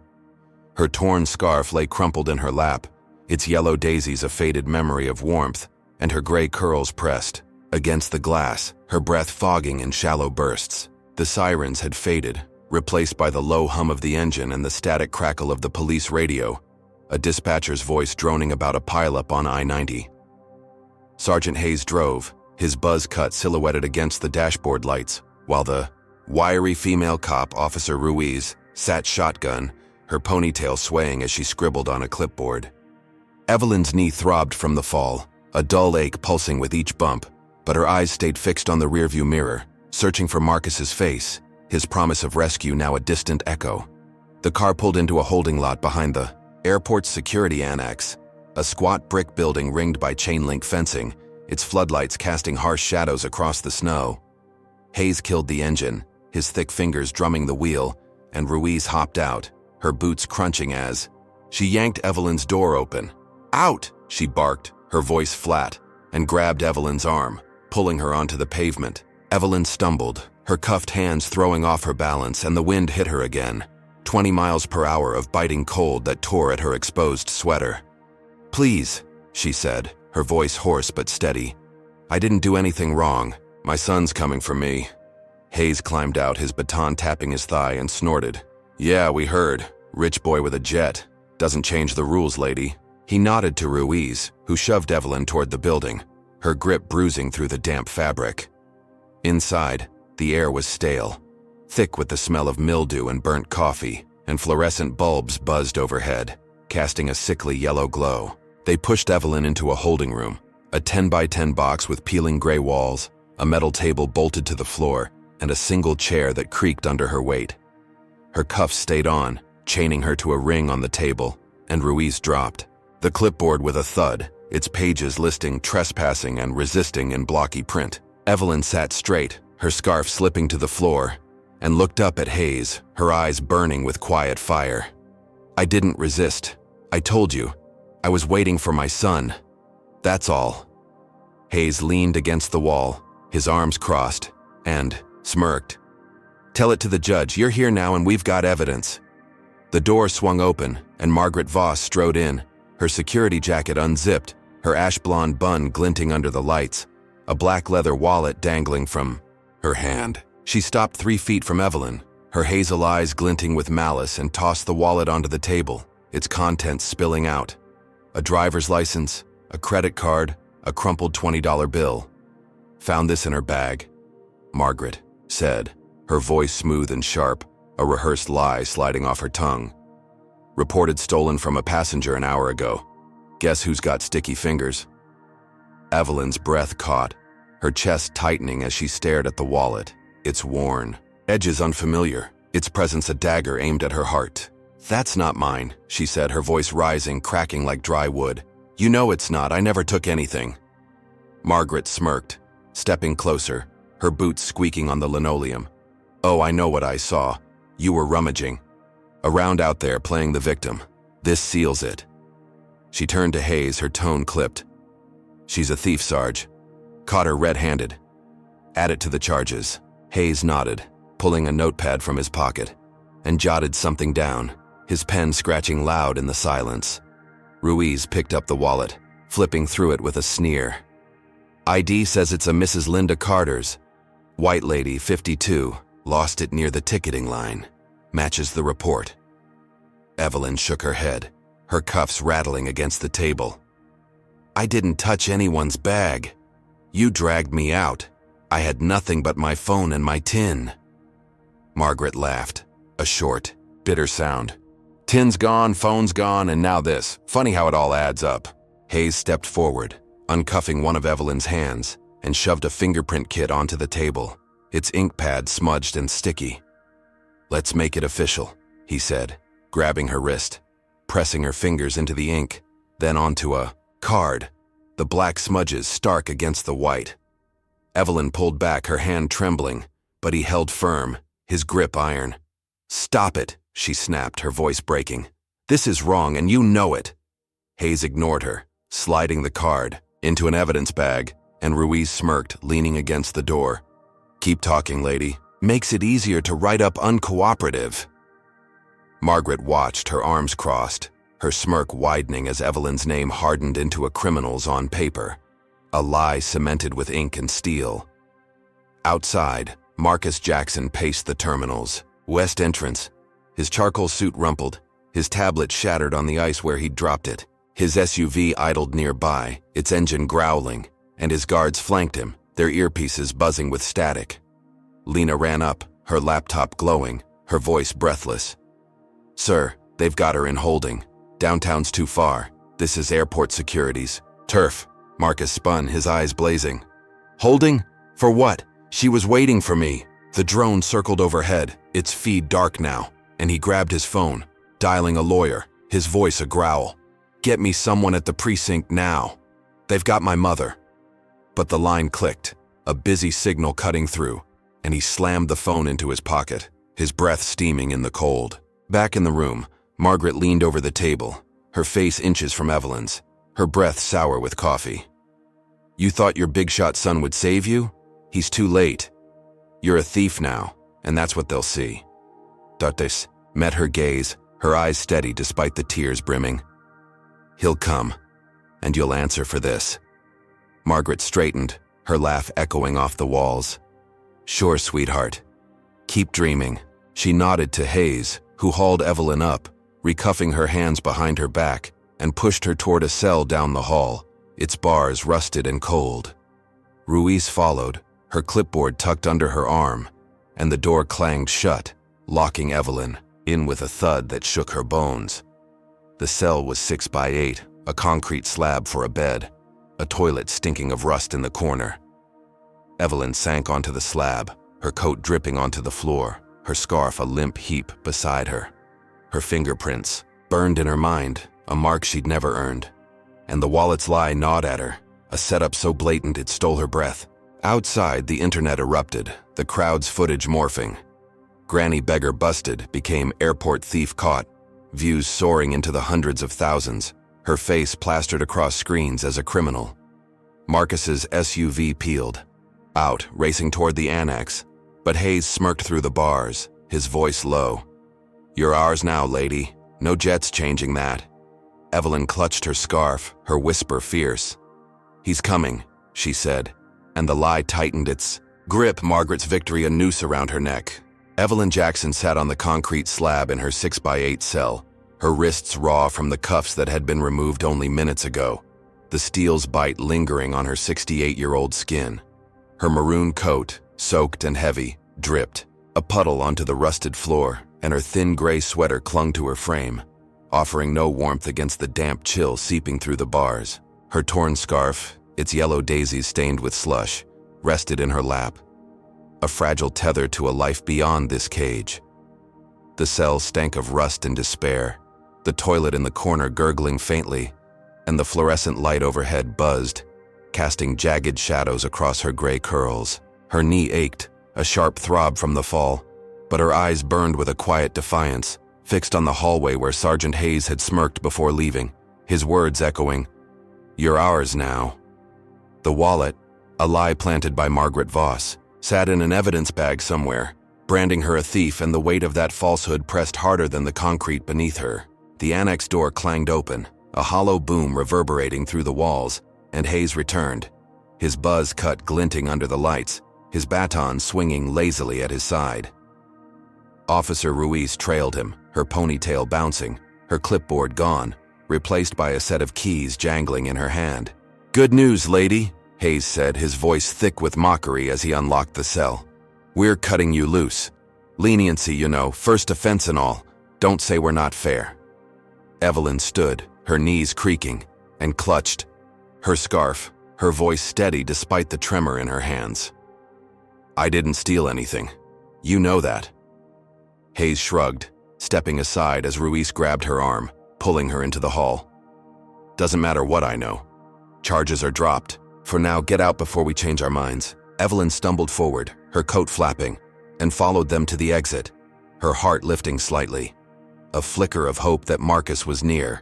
Her torn scarf lay crumpled in her lap, its yellow daisies a faded memory of warmth, and her gray curls pressed against the glass, her breath fogging in shallow bursts. The sirens had faded, replaced by the low hum of the engine and the static crackle of the police radio, a dispatcher's voice droning about a pileup on I-90. Sergeant Hayes drove, his buzz cut silhouetted against the dashboard lights, while the wiry female cop, Officer Ruiz, sat shotgun, her ponytail swaying as she scribbled on a clipboard. Evelyn's knee throbbed from the fall, a dull ache pulsing with each bump, but her eyes stayed fixed on the rearview mirror, searching for Marcus's face, his promise of rescue now a distant echo. The car pulled into a holding lot behind the airport's security annex, a squat brick building ringed by chain-link fencing, its floodlights casting harsh shadows across the snow. Hayes killed the engine, his thick fingers drumming the wheel, and Ruiz hopped out, her boots crunching as she yanked Evelyn's door open. "Out!" she barked, her voice flat, and grabbed Evelyn's arm, pulling her onto the pavement. Evelyn stumbled, her cuffed hands throwing off her balance, and the wind hit her again, 20 miles per hour of biting cold that tore at her exposed sweater. "Please," she said, her voice hoarse but steady. "I didn't do anything wrong. My son's coming for me." Hayes climbed out, his baton tapping his thigh, and snorted. "Yeah, we heard. Rich boy with a jet. Doesn't change the rules, lady." He nodded to Ruiz, who shoved Evelyn toward the building, her grip bruising through the damp fabric. Inside, the air was stale, thick with the smell of mildew and burnt coffee, and fluorescent bulbs buzzed overhead, casting a sickly yellow glow. They pushed Evelyn into a holding room, a 10 by 10 box with peeling gray walls, a metal table bolted to the floor, and a single chair that creaked under her weight. Her cuffs stayed on, chaining her to a ring on the table, and Ruiz dropped the clipboard with a thud, its pages listing trespassing and resisting in blocky print. Evelyn sat straight, her scarf slipping to the floor, and looked up at Hayes, her eyes burning with quiet fire. "I didn't resist. I told you. I was waiting for my son. That's all." Hayes leaned against the wall, his arms crossed, and smirked. "Tell it to the judge. You're here now and we've got evidence." The door swung open, and Margaret Voss strode in, her security jacket unzipped, her ash blonde bun glinting under the lights, a black leather wallet dangling from her hand. She stopped 3 feet from Evelyn, her hazel eyes glinting with malice, and tossed the wallet onto the table, its contents spilling out. A driver's license, a credit card, a crumpled $20 bill. "Found this in her bag," Margaret said, her voice smooth and sharp, a rehearsed lie sliding off her tongue. "Reported stolen from a passenger an hour ago. Guess who's got sticky fingers?" Evelyn's breath caught, her chest tightening as she stared at the wallet. Its worn edges unfamiliar, its presence a dagger aimed at her heart. "That's not mine," she said, her voice rising, cracking like dry wood. "You know it's not. I never took anything." Margaret smirked, stepping closer, her boots squeaking on the linoleum. "Oh, I know what I saw. You were rummaging around out there playing the victim. This seals it." She turned to Hayes, her tone clipped. "She's a thief, Sarge. Caught her red-handed. Add it to the charges." Hayes nodded, pulling a notepad from his pocket, and jotted something down, his pen scratching loud in the silence. Ruiz picked up the wallet, flipping through it with a sneer. "ID says it's a Mrs. Linda Carter's. White lady, 52, lost it near the ticketing line. Matches the report." Evelyn shook her head, her cuffs rattling against the table. "I didn't touch anyone's bag. You dragged me out. I had nothing but my phone and my tin." Margaret laughed, a short, bitter sound. "Tin's gone, phone's gone, and now this. Funny how it all adds up." Hayes stepped forward, uncuffing one of Evelyn's hands, and shoved a fingerprint kit onto the table, its ink pad smudged and sticky. "Let's make it official," he said, grabbing her wrist, pressing her fingers into the ink, then onto a card, the black smudges stark against the white. Evelyn pulled back, her hand trembling, but he held firm, his grip iron. "Stop it," she snapped, her voice breaking. "This is wrong, and you know it." Hayes ignored her, sliding the card into an evidence bag, and Ruiz smirked, leaning against the door. Keep talking, lady. Makes it easier to write up uncooperative. Margaret watched, her arms crossed, her smirk widening as Evelyn's name hardened into a criminal's on paper, a lie cemented with ink and steel. Outside, Marcus Jackson paced the terminal's west entrance, his charcoal suit rumpled, his tablet shattered on the ice where he'd dropped it. His SUV idled nearby, its engine growling, and his guards flanked him, their earpieces buzzing with static. Lena ran up, her laptop glowing, her voice breathless. "Sir, they've got her in holding. Downtown's too far. This is airport securities. Turf." Marcus spun, his eyes blazing. "Holding? For what? She was waiting for me." The drone circled overhead, its feed dark now, and he grabbed his phone, dialing a lawyer, his voice a growl. "Get me someone at the precinct now. They've got my mother." But the line clicked, a busy signal cutting through, and he slammed the phone into his pocket, his breath steaming in the cold. Back in the room, Margaret leaned over the table, her face inches from Evelyn's, her breath sour with coffee. "You thought your big-shot son would save you? He's too late. You're a thief now, and that's what they'll see." Duttes met her gaze, her eyes steady despite the tears brimming. "He'll come, and you'll answer for this." Margaret straightened, her laugh echoing off the walls. "Sure, sweetheart. Keep dreaming." She nodded to Hayes, who hauled Evelyn up, recuffing her hands behind her back, and pushed her toward a cell down the hall, its bars rusted and cold. Ruiz followed, her clipboard tucked under her arm, and the door clanged shut, locking Evelyn in with a thud that shook her bones. The cell was 6 by 8, a concrete slab for a bed, a toilet stinking of rust in the corner. Evelyn sank onto the slab, her coat dripping onto the floor, her scarf a limp heap beside her. Her fingerprints, burned in her mind, a mark she'd never earned. And the wallet's lie gnawed at her, a setup so blatant it stole her breath. Outside, the internet erupted, the crowd's footage morphing. Granny beggar busted became airport thief caught, views soaring into the hundreds of thousands, her face plastered across screens as a criminal. Marcus's SUV peeled, out, racing toward the annex, but Hayes smirked through the bars, his voice low. "You're ours now, lady. No jets changing that." Evelyn clutched her scarf, her whisper fierce. "He's coming," she said, and the lie tightened its grip, Margaret's victory a noose around her neck. Evelyn Jackson sat on the concrete slab in her 6 by 8 cell, her wrists raw from the cuffs that had been removed only minutes ago, the steel's bite lingering on her 68-year-old skin. Her maroon coat, soaked and heavy, dripped, a puddle onto the rusted floor, and her thin gray sweater clung to her frame, offering no warmth against the damp chill seeping through the bars. Her torn scarf, its yellow daisies stained with slush, rested in her lap, a fragile tether to a life beyond this cage. The cell stank of rust and despair, the toilet in the corner gurgling faintly, and the fluorescent light overhead buzzed, casting jagged shadows across her gray curls. Her knee ached, a sharp throb from the fall, but her eyes burned with a quiet defiance, fixed on the hallway where Sergeant Hayes had smirked before leaving, his words echoing, "You're ours now." The wallet, a lie planted by Margaret Voss, sat in an evidence bag somewhere, branding her a thief, and the weight of that falsehood pressed harder than the concrete beneath her. The annex door clanged open, a hollow boom reverberating through the walls, and Hayes returned, his buzz cut glinting under the lights, his baton swinging lazily at his side. Officer Ruiz trailed him, her ponytail bouncing, her clipboard gone, replaced by a set of keys jangling in her hand. "Good news, lady," Hayes said, his voice thick with mockery as he unlocked the cell. "We're cutting you loose. Leniency, you know, first offense and all. Don't say we're not fair." Evelyn stood, her knees creaking, and clutched her scarf, her voice steady despite the tremor in her hands. "I didn't steal anything. You know that." Hayes shrugged, stepping aside as Ruiz grabbed her arm, pulling her into the hall. "Doesn't matter what I know. Charges are dropped. For now, get out before we change our minds." Evelyn stumbled forward, her coat flapping, and followed them to the exit, her heart lifting slightly. A flicker of hope that Marcus was near.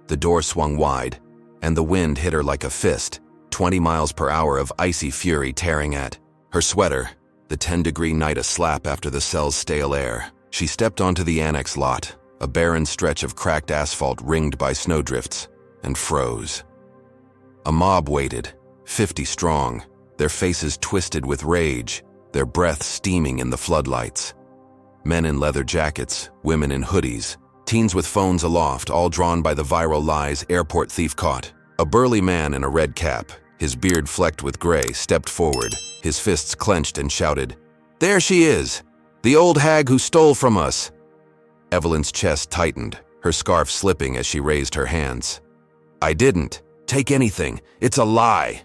The door swung wide, and the wind hit her like a fist, 20 miles per hour of icy fury tearing at her sweater, the 10-degree night a slap after the cell's stale air. She stepped onto the annex lot, a barren stretch of cracked asphalt ringed by snowdrifts, and froze. A mob waited, 50 strong, their faces twisted with rage, their breath steaming in the floodlights. Men in leather jackets, women in hoodies, teens with phones aloft, all drawn by the viral lies airport thief caught. A burly man in a red cap, his beard flecked with gray, stepped forward, his fists clenched, and shouted, "There she is! The old hag who stole from us!" Evelyn's chest tightened, her scarf slipping as she raised her hands. "I didn't. Take anything. It's a lie!"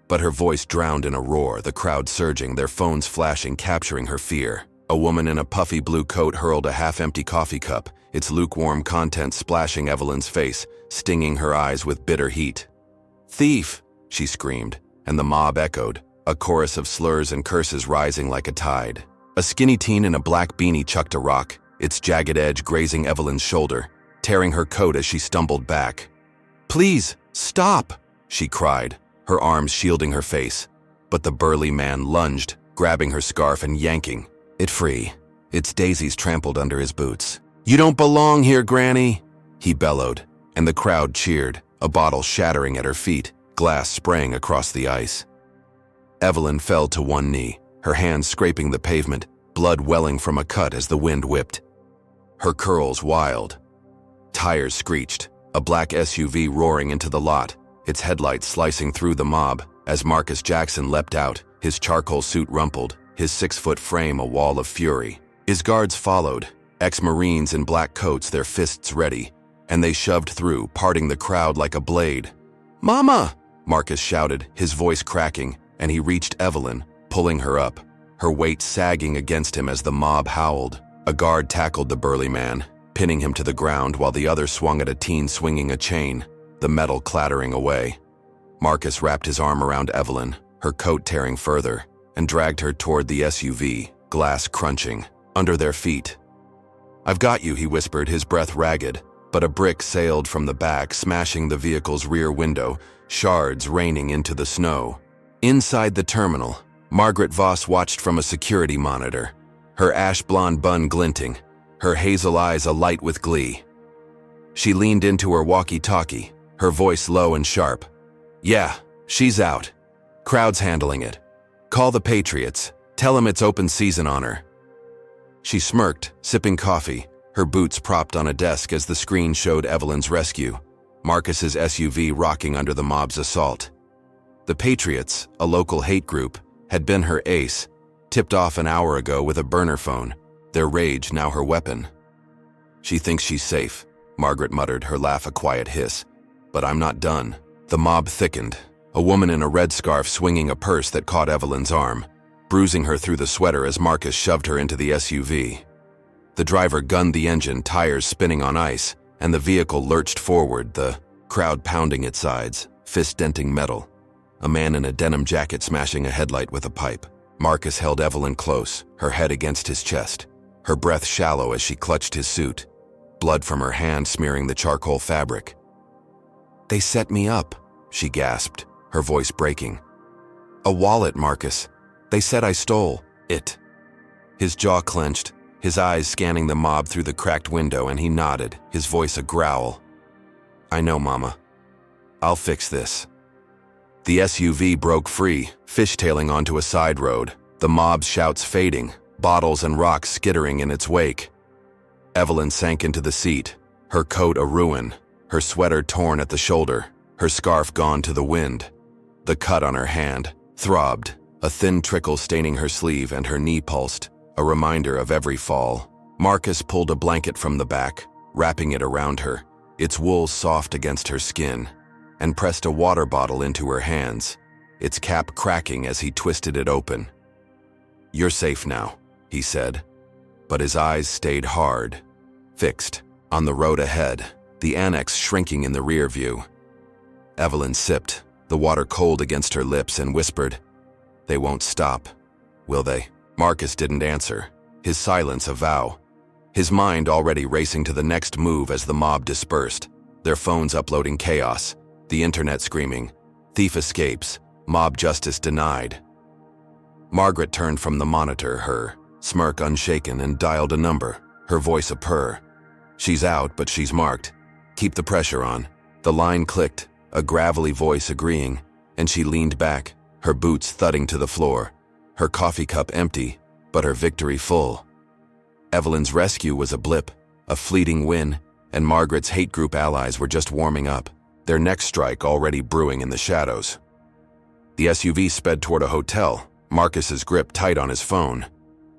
But her voice drowned in a roar, the crowd surging, their phones flashing, capturing her fear. A woman in a puffy blue coat hurled a half-empty coffee cup, its lukewarm contents splashing Evelyn's face, stinging her eyes with bitter heat. "Thief!" she screamed, and the mob echoed, a chorus of slurs and curses rising like a tide. A skinny teen in a black beanie chucked a rock, its jagged edge grazing Evelyn's shoulder, tearing her coat as she stumbled back. "Please, stop!" she cried, her arms shielding her face. But the burly man lunged, grabbing her scarf and yanking it free, its daisies trampled under his boots. "You don't belong here, Granny!" he bellowed, and the crowd cheered, a bottle shattering at her feet, glass spraying across the ice. Evelyn fell to one knee, her hands scraping the pavement, blood welling from a cut as the wind whipped. Her curls wild. Tires screeched, a black SUV roaring into the lot, its headlights slicing through the mob as Marcus Jackson leapt out, his charcoal suit rumpled, his 6-foot frame a wall of fury. His guards followed, ex-Marines in black coats, their fists ready, and they shoved through, parting the crowd like a blade. "Mama!" Marcus shouted, his voice cracking, and he reached Evelyn, pulling her up, her weight sagging against him as the mob howled. A guard tackled the burly man, pinning him to the ground while the other swung at a teen swinging a chain, the metal clattering away. Marcus wrapped his arm around Evelyn, her coat tearing further, and dragged her toward the SUV, glass crunching, under their feet. "I've got you," he whispered, his breath ragged, but a brick sailed from the back, smashing the vehicle's rear window, shards raining into the snow. Inside the terminal, Margaret Voss watched from a security monitor, her ash-blonde bun glinting, her hazel eyes alight with glee. She leaned into her walkie-talkie, her voice low and sharp. "Yeah, she's out. Crowd's handling it. Call the Patriots. Tell them it's open season on her." She smirked, sipping coffee, her boots propped on a desk as the screen showed Evelyn's rescue, Marcus's SUV rocking under the mob's assault. The Patriots, a local hate group, had been her ace, tipped off an hour ago with a burner phone, their rage now her weapon. "She thinks she's safe," Margaret muttered, her laugh a quiet hiss. "But I'm not done." The mob thickened, a woman in a red scarf swinging a purse that caught Evelyn's arm, bruising her through the sweater as Marcus shoved her into the SUV. The driver gunned the engine, tires spinning on ice, and the vehicle lurched forward, the crowd pounding its sides, fist-denting metal. A man in a denim jacket smashing a headlight with a pipe. Marcus held Evelyn close, her head against his chest, her breath shallow as she clutched his suit, blood from her hand smearing the charcoal fabric. "They set me up," she gasped, her voice breaking. "A wallet, Marcus. They said I stole it." His jaw clenched, his eyes scanning the mob through the cracked window, and he nodded, his voice a growl. "I know, Mama. I'll fix this." The SUV broke free, fishtailing onto a side road, the mob's shouts fading, bottles and rocks skittering in its wake. Evelyn sank into the seat, her coat a ruin, her sweater torn at the shoulder, her scarf gone to the wind. The cut on her hand throbbed, a thin trickle staining her sleeve, and her knee pulsed, a reminder of every fall. Marcus pulled a blanket from the back, wrapping it around her, its wool soft against her skin, and pressed a water bottle into her hands, its cap cracking as he twisted it open. "You're safe now," he said, but his eyes stayed hard, fixed, on the road ahead, the annex shrinking in the rear view. Evelyn sipped, the water cold against her lips, and whispered, "They won't stop, will they?" Marcus didn't answer, his silence a vow, his mind already racing to the next move as the mob dispersed, their phones uploading chaos, the internet screaming, "Thief escapes, mob justice denied." Margaret turned from the monitor, her smirk unshaken, and dialed a number, her voice a purr. "She's out, but she's marked. Keep the pressure on." The line clicked, a gravelly voice agreeing, and she leaned back, her boots thudding to the floor, her coffee cup empty, but her victory full. Evelyn's rescue was a blip, a fleeting win, and Margaret's hate group allies were just warming up, their next strike already brewing in the shadows. The SUV sped toward a hotel, Marcus's grip tight on his phone,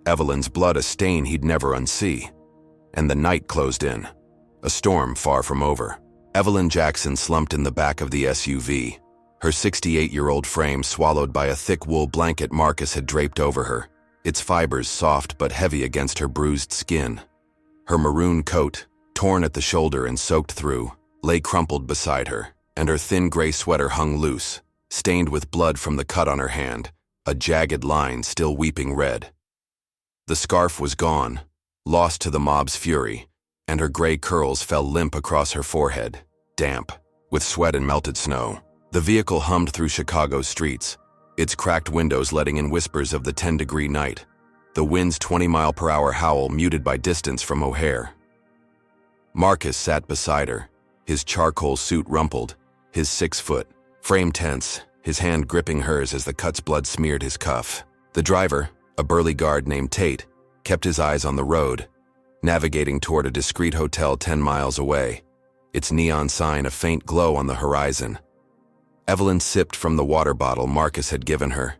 Evelyn's blood a stain he'd never unsee. And the night closed in, a storm far from over. Evelyn Jackson slumped in the back of the SUV, her 68-year-old frame swallowed by a thick wool blanket Marcus had draped over her, its fibers soft but heavy against her bruised skin. Her maroon coat, torn at the shoulder and soaked through, lay crumpled beside her, and her thin gray sweater hung loose, stained with blood from the cut on her hand, a jagged line still weeping red. The scarf was gone, lost to the mob's fury, and her gray curls fell limp across her forehead, damp, with sweat and melted snow. The vehicle hummed through Chicago's streets, its cracked windows letting in whispers of the 10-degree night, the wind's 20-mile-per-hour howl muted by distance from O'Hare. Marcus sat beside her, his charcoal suit rumpled, his 6-foot frame tense, his hand gripping hers as the cut's blood smeared his cuff. The driver, a burly guard named Tate, kept his eyes on the road, navigating toward a discreet hotel 10 miles away, its neon sign a faint glow on the horizon. Evelyn sipped from the water bottle Marcus had given her,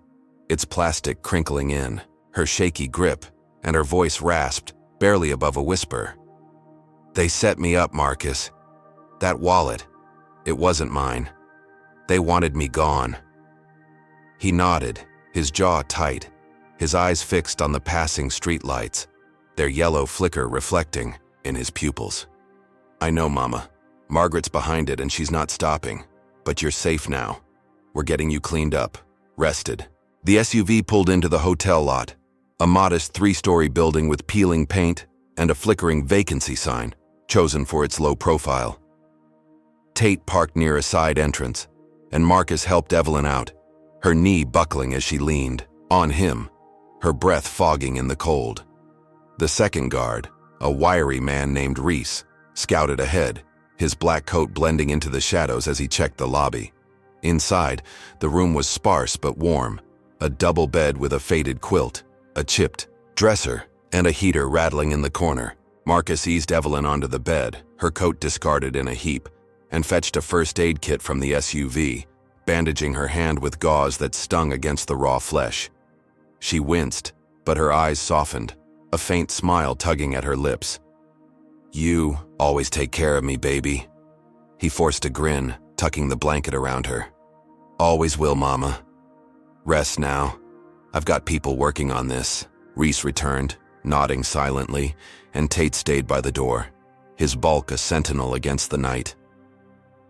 its plastic crinkling in, her shaky grip, and her voice rasped, barely above a whisper. "They set me up, Marcus. That wallet, it wasn't mine. They wanted me gone." He nodded, his jaw tight, his eyes fixed on the passing streetlights, their yellow flicker reflecting in his pupils. "I know, Mama. Margaret's behind it and she's not stopping. But you're safe now. We're getting you cleaned up, rested." The SUV pulled into the hotel lot, a modest 3-story building with peeling paint and a flickering vacancy sign, chosen for its low profile. Tate parked near a side entrance, and Marcus helped Evelyn out, her knee buckling as she leaned on him, her breath fogging in the cold. The second guard, a wiry man named Reese, scouted ahead, his black coat blending into the shadows as he checked the lobby. Inside, the room was sparse but warm, a double bed with a faded quilt, a chipped dresser, and a heater rattling in the corner. Marcus eased Evelyn onto the bed, her coat discarded in a heap, and fetched a first aid kit from the SUV, bandaging her hand with gauze that stung against the raw flesh. She winced, but her eyes softened, a faint smile tugging at her lips. "You always take care of me, baby." He forced a grin, tucking the blanket around her. "Always will, Mama. Rest now. I've got people working on this." Reese returned, nodding silently, and Tate stayed by the door, his bulk a sentinel against the night.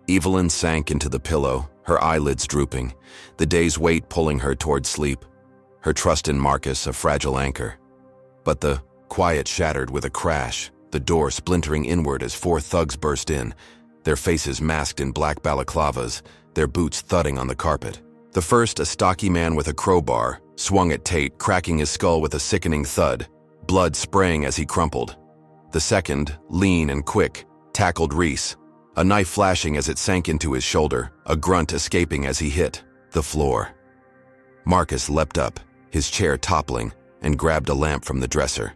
Evelyn sank into the pillow, her eyelids drooping, the day's weight pulling her toward sleep, her trust in Marcus a fragile anchor. But the quiet shattered with a crash, the door splintering inward as 4 thugs burst in, their faces masked in black balaclavas, their boots thudding on the carpet. The first, a stocky man with a crowbar, swung at Tate, cracking his skull with a sickening thud, blood spraying as he crumpled. The second, lean and quick, tackled Reese, a knife flashing as it sank into his shoulder, a grunt escaping as he hit the floor. Marcus leapt up, his chair toppling, and grabbed a lamp from the dresser,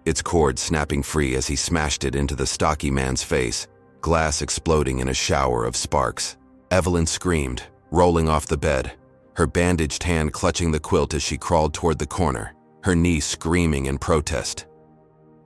its cord snapping free as he smashed it into the stocky man's face, glass exploding in a shower of sparks. Evelyn screamed, rolling off the bed, her bandaged hand clutching the quilt as she crawled toward the corner, her knee screaming in protest.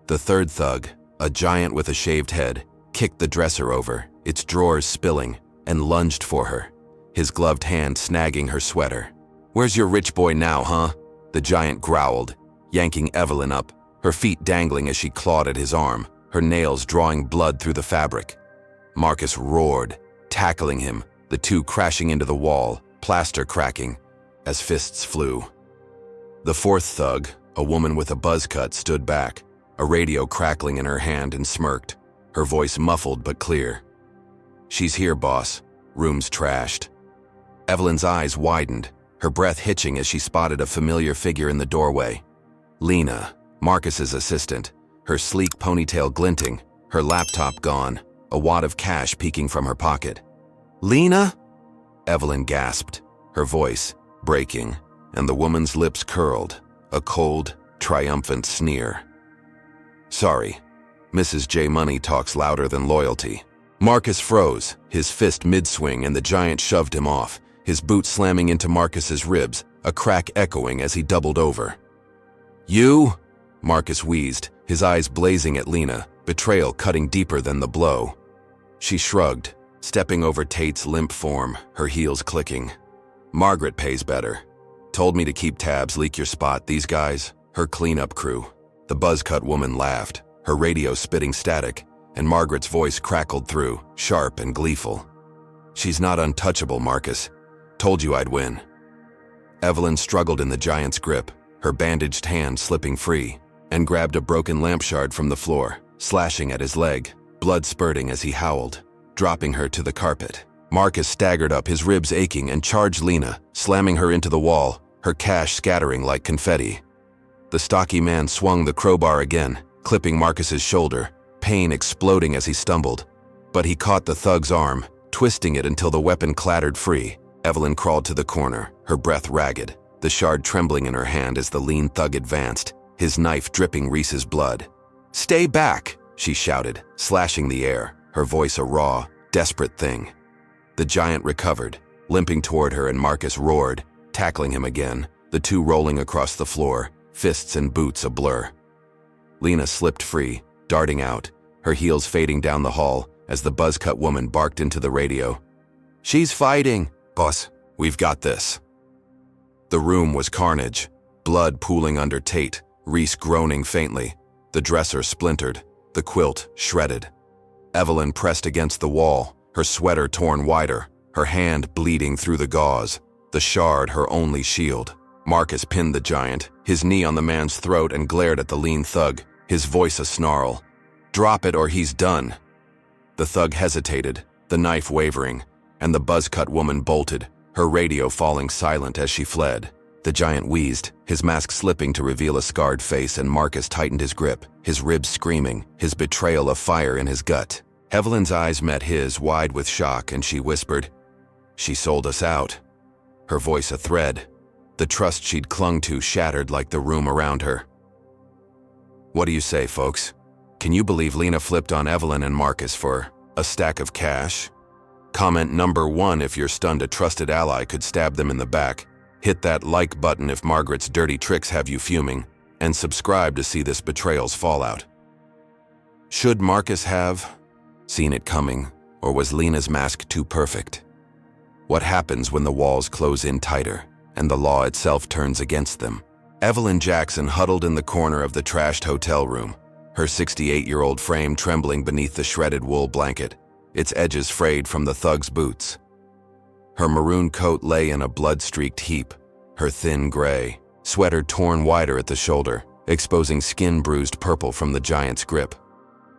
The third thug, a giant with a shaved head, kicked the dresser over, its drawers spilling, and lunged for her, his gloved hand snagging her sweater. "Where's your rich boy now, huh?" the giant growled, yanking Evelyn up, her feet dangling as she clawed at his arm, her nails drawing blood through the fabric. Marcus roared, tackling him, the two crashing into the wall, plaster cracking, as fists flew. The fourth thug, a woman with a buzz cut, stood back, a radio crackling in her hand, and smirked, her voice muffled but clear. "She's here, boss. Room's trashed." Evelyn's eyes widened, her breath hitching as she spotted a familiar figure in the doorway. Lena, Marcus's assistant, her sleek ponytail glinting, her laptop gone, a wad of cash peeking from her pocket. "Lena?" Evelyn gasped, her voice breaking, and the woman's lips curled, a cold, triumphant sneer. "Sorry, Mrs. J. Money talks louder than loyalty." Marcus froze, his fist mid-swing, and the giant shoved him off, his boot slamming into Marcus's ribs, a crack echoing as he doubled over. "You?" Marcus wheezed, his eyes blazing at Lena, betrayal cutting deeper than the blow. She shrugged, stepping over Tate's limp form, her heels clicking. "Margaret pays better. Told me to keep tabs, leak your spot, these guys, her cleanup crew." The buzz-cut woman laughed, her radio spitting static, and Margaret's voice crackled through, sharp and gleeful. "She's not untouchable, Marcus. Told you I'd win." Evelyn struggled in the giant's grip, her bandaged hand slipping free, and grabbed a broken lampshard from the floor, slashing at his leg, blood spurting as he howled, dropping her to the carpet. Marcus staggered up, his ribs aching, and charged Lena, slamming her into the wall, her cash scattering like confetti. The stocky man swung the crowbar again, clipping Marcus's shoulder, pain exploding as he stumbled. But he caught the thug's arm, twisting it until the weapon clattered free. Evelyn crawled to the corner, her breath ragged, the shard trembling in her hand as the lean thug advanced, his knife dripping Reese's blood. "Stay back!" she shouted, slashing the air, her voice a raw, desperate thing. The giant recovered, limping toward her, and Marcus roared, tackling him again, the two rolling across the floor, fists and boots a blur. Lena slipped free, darting out, her heels fading down the hall as the buzz-cut woman barked into the radio. "She's fighting!" "Boss, we've got this." The room was carnage, blood pooling under Tate, Reese groaning faintly, the dresser splintered, the quilt shredded. Evelyn pressed against the wall, her sweater torn wider, her hand bleeding through the gauze, the shard her only shield. Marcus pinned the giant, his knee on the man's throat, and glared at the lean thug, his voice a snarl. "Drop it or he's done." The thug hesitated, the knife wavering, and the buzz-cut woman bolted, her radio falling silent as she fled. The giant wheezed, his mask slipping to reveal a scarred face, and Marcus tightened his grip, his ribs screaming, his betrayal a fire in his gut. Evelyn's eyes met his, wide with shock, and she whispered, "She sold us out." Her voice a thread, the trust she'd clung to shattered like the room around her. What do you say, folks? Can you believe Lena flipped on Evelyn and Marcus for a stack of cash? Comment number 1 if you're stunned a trusted ally could stab them in the back. Hit that like button if Margaret's dirty tricks have you fuming, and subscribe to see this betrayal's fallout. Should Marcus have seen it coming, or was Lena's mask too perfect? What happens when the walls close in tighter, and the law itself turns against them? Evelyn Jackson huddled in the corner of the trashed hotel room, her 68-year-old frame trembling beneath the shredded wool blanket, its edges frayed from the thug's boots. Her maroon coat lay in a blood-streaked heap, her thin gray sweater torn wider at the shoulder, exposing skin bruised purple from the giant's grip.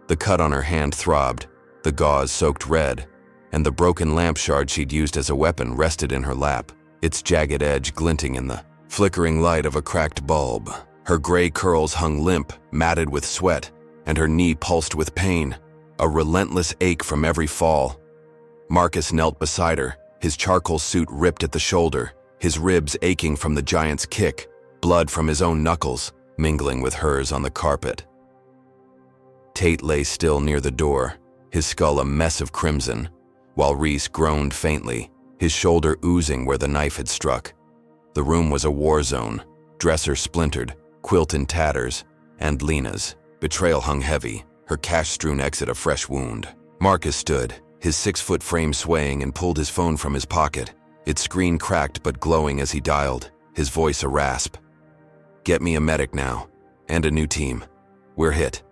The cut on her hand throbbed, the gauze soaked red, and the broken lamp shard she'd used as a weapon rested in her lap, its jagged edge glinting in the flickering light of a cracked bulb. Her gray curls hung limp, matted with sweat, and her knee pulsed with pain, a relentless ache from every fall. Marcus knelt beside her, his charcoal suit ripped at the shoulder, his ribs aching from the giant's kick, blood from his own knuckles mingling with hers on the carpet. Tate lay still near the door, his skull a mess of crimson, while Reese groaned faintly, his shoulder oozing where the knife had struck. The room was a war zone, dresser splintered, quilt in tatters, and Lena's betrayal hung heavy, her cash-strewn exit a fresh wound. Marcus stood, his 6-foot frame swaying, and pulled his phone from his pocket, its screen cracked but glowing as he dialed, his voice a rasp. "Get me a medic now, and a new team. We're hit."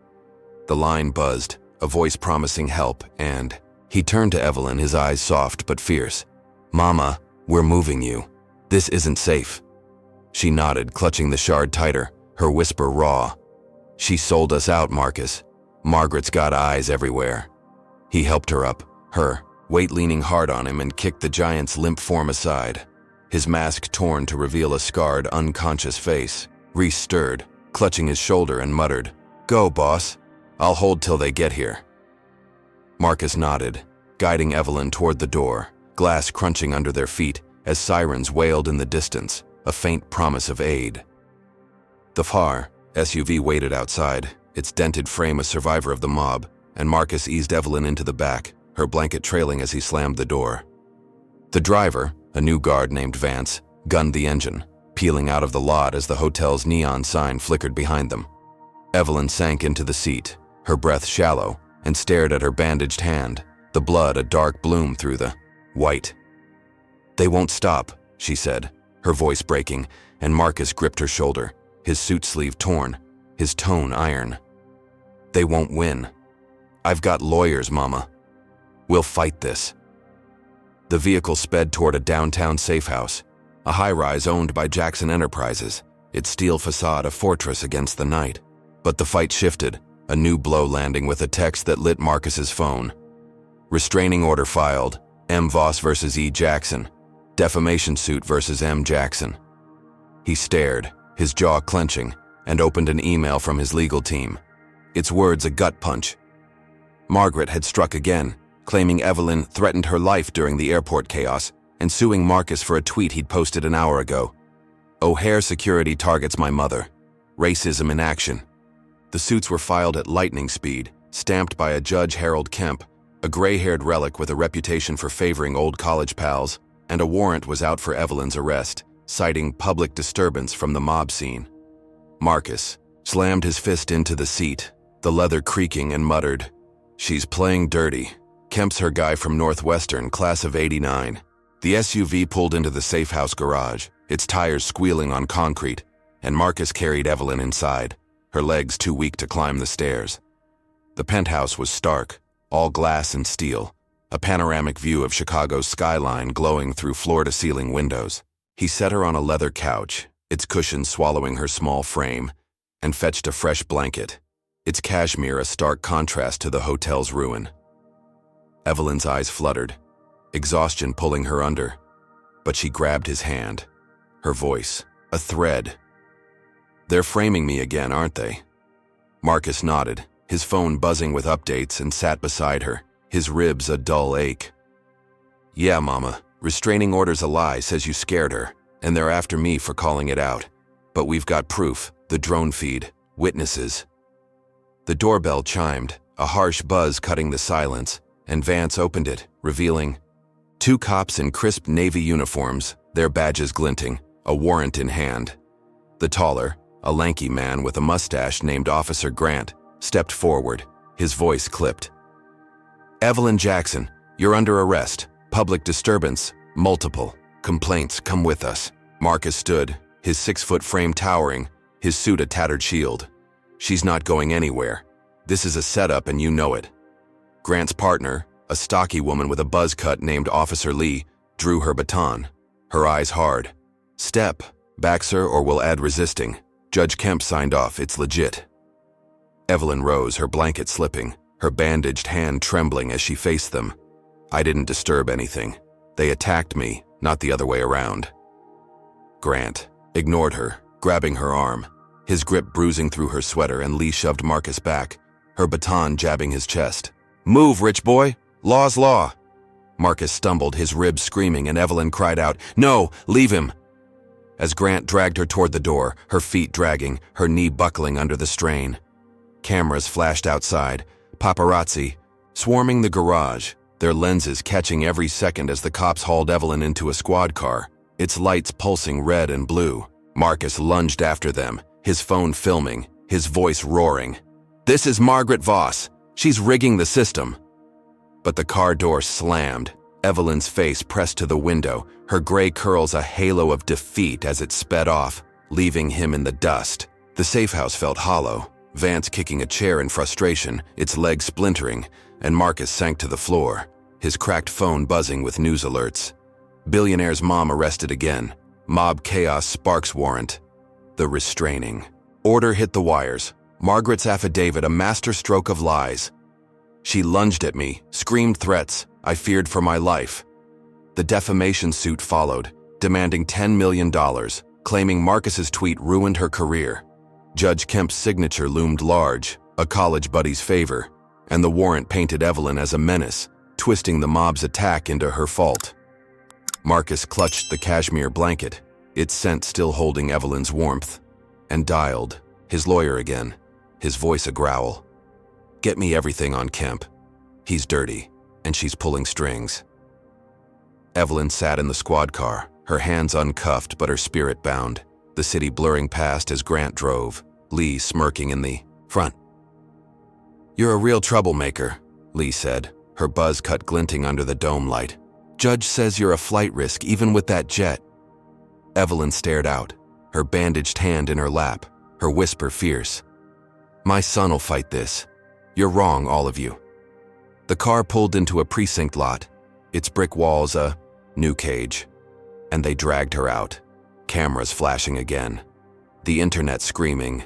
The line buzzed, a voice promising help, and he turned to Evelyn, his eyes soft but fierce. "Mama, we're moving you. This isn't safe." She nodded, clutching the shard tighter, her whisper raw. "She sold us out, Marcus. Margaret's got eyes everywhere." He helped her up, her weight leaning hard on him, and kicked the giant's limp form aside. his mask torn to reveal a scarred, unconscious face. Reese stirred, clutching his shoulder, and muttered, "Go, boss. I'll hold till they get here." Marcus nodded, guiding Evelyn toward the door, glass crunching under their feet as sirens wailed in the distance, a faint promise of aid. The FAR SUV waited outside, its dented frame a survivor of the mob, and Marcus eased Evelyn into the back, her blanket trailing as he slammed the door. The driver, a new guard named Vance, gunned the engine, peeling out of the lot as the hotel's neon sign flickered behind them. Evelyn sank into the seat, her breath shallow, and stared at her bandaged hand, the blood a dark bloom through the white. "They won't stop," she said, her voice breaking, and Marcus gripped her shoulder, his suit sleeve torn, his tone iron. "They won't win. I've got lawyers, Mama. We'll fight this." The vehicle sped toward a downtown safe house, a high-rise owned by Jackson Enterprises, its steel facade a fortress against the night. But the fight shifted, a new blow landing with a text that lit Marcus's phone. Restraining order filed, M. Voss versus E. Jackson. Defamation suit versus M. Jackson. He stared, his jaw clenching, and opened an email from his legal team. Its words a gut punch. Margaret had struck again, claiming Evelyn threatened her life during the airport chaos and suing Marcus for a tweet he'd posted an hour ago. "O'Hare security targets my mother. Racism in action." The suits were filed at lightning speed, stamped by a Judge Harold Kemp, a gray-haired relic with a reputation for favoring old college pals, and a warrant was out for Evelyn's arrest, citing public disturbance from the mob scene. Marcus slammed his fist into the seat, the leather creaking, and muttered, "She's playing dirty. Kemp's her guy from Northwestern, class of '89. The SUV pulled into the safe house garage, its tires squealing on concrete, and Marcus carried Evelyn inside, her legs too weak to climb the stairs. The penthouse was stark, all glass and steel, a panoramic view of Chicago's skyline glowing through floor-to-ceiling windows. He set her on a leather couch, its cushions swallowing her small frame, and fetched a fresh blanket, its cashmere a stark contrast to the hotel's ruin. Evelyn's eyes fluttered, exhaustion pulling her under, but she grabbed his hand, her voice a thread. "They're framing me again, aren't they?" Marcus nodded, his phone buzzing with updates, and sat beside her, his ribs a dull ache. "Yeah, Mama, restraining order's a lie, says you scared her, and they're after me for calling it out. But we've got proof, the drone feed, witnesses." The doorbell chimed, a harsh buzz cutting the silence, and Vance opened it, revealing two cops in crisp navy uniforms, their badges glinting, a warrant in hand. The taller, a lanky man with a mustache named Officer Grant, stepped forward, his voice clipped. "Evelyn Jackson, you're under arrest. Public disturbance, multiple. Complaints, come with us." Marcus stood, his 6-foot frame towering, his suit a tattered shield. "She's not going anywhere. This is a setup and you know it." Grant's partner, a stocky woman with a buzz cut named Officer Lee, drew her baton, her eyes hard. "Step, back sir, or we'll add resisting. Judge Kemp signed off, it's legit." Evelyn rose, her blanket slipping, her bandaged hand trembling as she faced them. "I didn't disturb anything. They attacked me, not the other way around." Grant ignored her, grabbing her arm, his grip bruising through her sweater, and Lee shoved Marcus back, her baton jabbing his chest. "Move, rich boy! Law's law!" Marcus stumbled, his ribs screaming, and Evelyn cried out, "No, leave him!" As Grant dragged her toward the door, her feet dragging, her knee buckling under the strain. Cameras flashed outside, paparazzi, swarming the garage, their lenses catching every second as the cops hauled Evelyn into a squad car, its lights pulsing red and blue. Marcus lunged after them, his phone filming, his voice roaring. "This is Margaret Voss. She's rigging the system." But the car door slammed, Evelyn's face pressed to the window, her gray curls a halo of defeat as it sped off, leaving him in the dust. The safe house felt hollow, Vance kicking a chair in frustration, its legs splintering, and Marcus sank to the floor, his cracked phone buzzing with news alerts. Billionaire's mom arrested again. Mob chaos sparks warrant. The restraining order hit the wires. Margaret's affidavit a masterstroke of lies. She lunged at me, screamed threats. I feared for my life. The defamation suit followed, demanding $10 million, claiming Marcus's tweet ruined her career. Judge Kemp's signature loomed large, a college buddy's favor, and the warrant painted Evelyn as a menace, twisting the mob's attack into her fault. Marcus clutched the cashmere blanket, its scent still holding Evelyn's warmth, and dialed, his lawyer again, his voice a growl. "Get me everything on Kemp. He's dirty, and she's pulling strings." Evelyn sat in the squad car, her hands uncuffed but her spirit bound, the city blurring past as Grant drove, Lee smirking in the front. "You're a real troublemaker," Lee said, her buzz cut glinting under the dome light. "Judge says you're a flight risk even with that jet." Evelyn stared out, her bandaged hand in her lap, her whisper fierce. "My son'll fight this. You're wrong, all of you." The car pulled into a precinct lot, its brick walls a new cage, and they dragged her out, cameras flashing again. The internet screaming,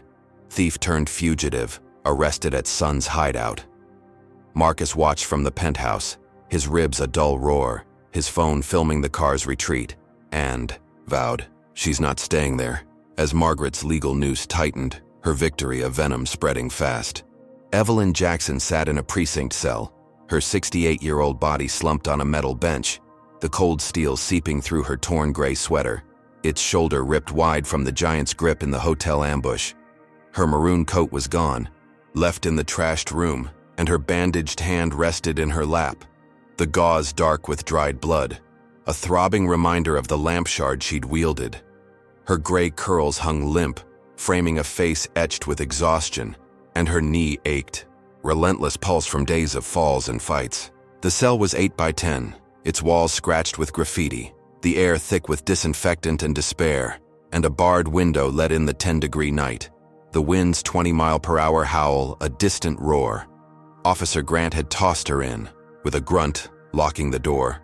thief turned fugitive, arrested at son's hideout. Marcus watched from the penthouse, his ribs a dull roar, his phone filming the car's retreat, and vowed, she's not staying there, as Margaret's legal noose tightened, her victory a venom spreading fast. Evelyn Jackson sat in a precinct cell, her 68-year-old body slumped on a metal bench, the cold steel seeping through her torn gray sweater, its shoulder ripped wide from the giant's grip in the hotel ambush. Her maroon coat was gone, left in the trashed room, and her bandaged hand rested in her lap, the gauze dark with dried blood, a throbbing reminder of the lamp shard she'd wielded. Her gray curls hung limp, framing a face etched with exhaustion, and her knee ached, relentless pulse from days of falls and fights. The cell was 8 by 10, its walls scratched with graffiti, the air thick with disinfectant and despair, and a barred window let in the 10-degree night. The wind's 20-mile-per-hour howl, a distant roar. Officer Grant had tossed her in, with a grunt, locking the door,